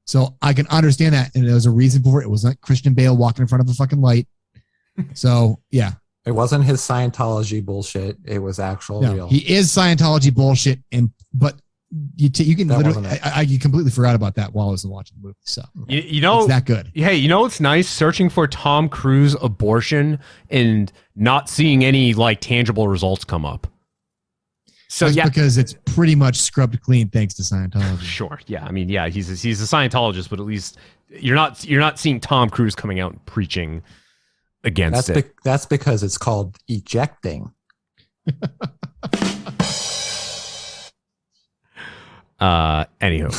S2: So I can understand that. And there was a reason for it. It was not Christian Bale walking in front of a fucking light. So, yeah.
S3: It wasn't his Scientology bullshit. It was actual real.
S2: He is Scientology bullshit. But you can
S3: That
S2: literally,
S3: wasn't it.
S2: I completely forgot about that while I was watching the movie. So,
S1: You know,
S2: it's that good.
S1: Hey, you know what's nice? Searching for Tom Cruise abortion and not seeing any like tangible results come up. So
S2: That's
S1: yeah,
S2: because it's pretty much scrubbed clean thanks to Scientology.
S1: sure. Yeah, I mean, yeah, he's a Scientologist, but at least you're not seeing Tom Cruise coming out and preaching against it.
S3: That's because it's called ejecting.
S1: Anywho,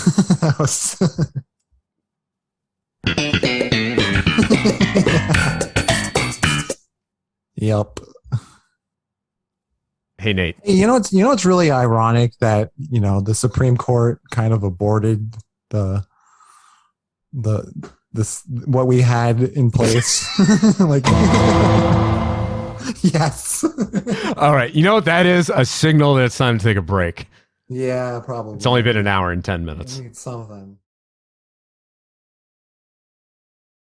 S3: Yep.
S1: hey Nate.
S3: You know it's really ironic that the Supreme Court kind of aborted this what we had in place. Like, yes.
S1: All right, you know what that is? A signal that it's time to take a break.
S3: Yeah, probably.
S1: It's only been an hour and 10 minutes.
S3: I need something.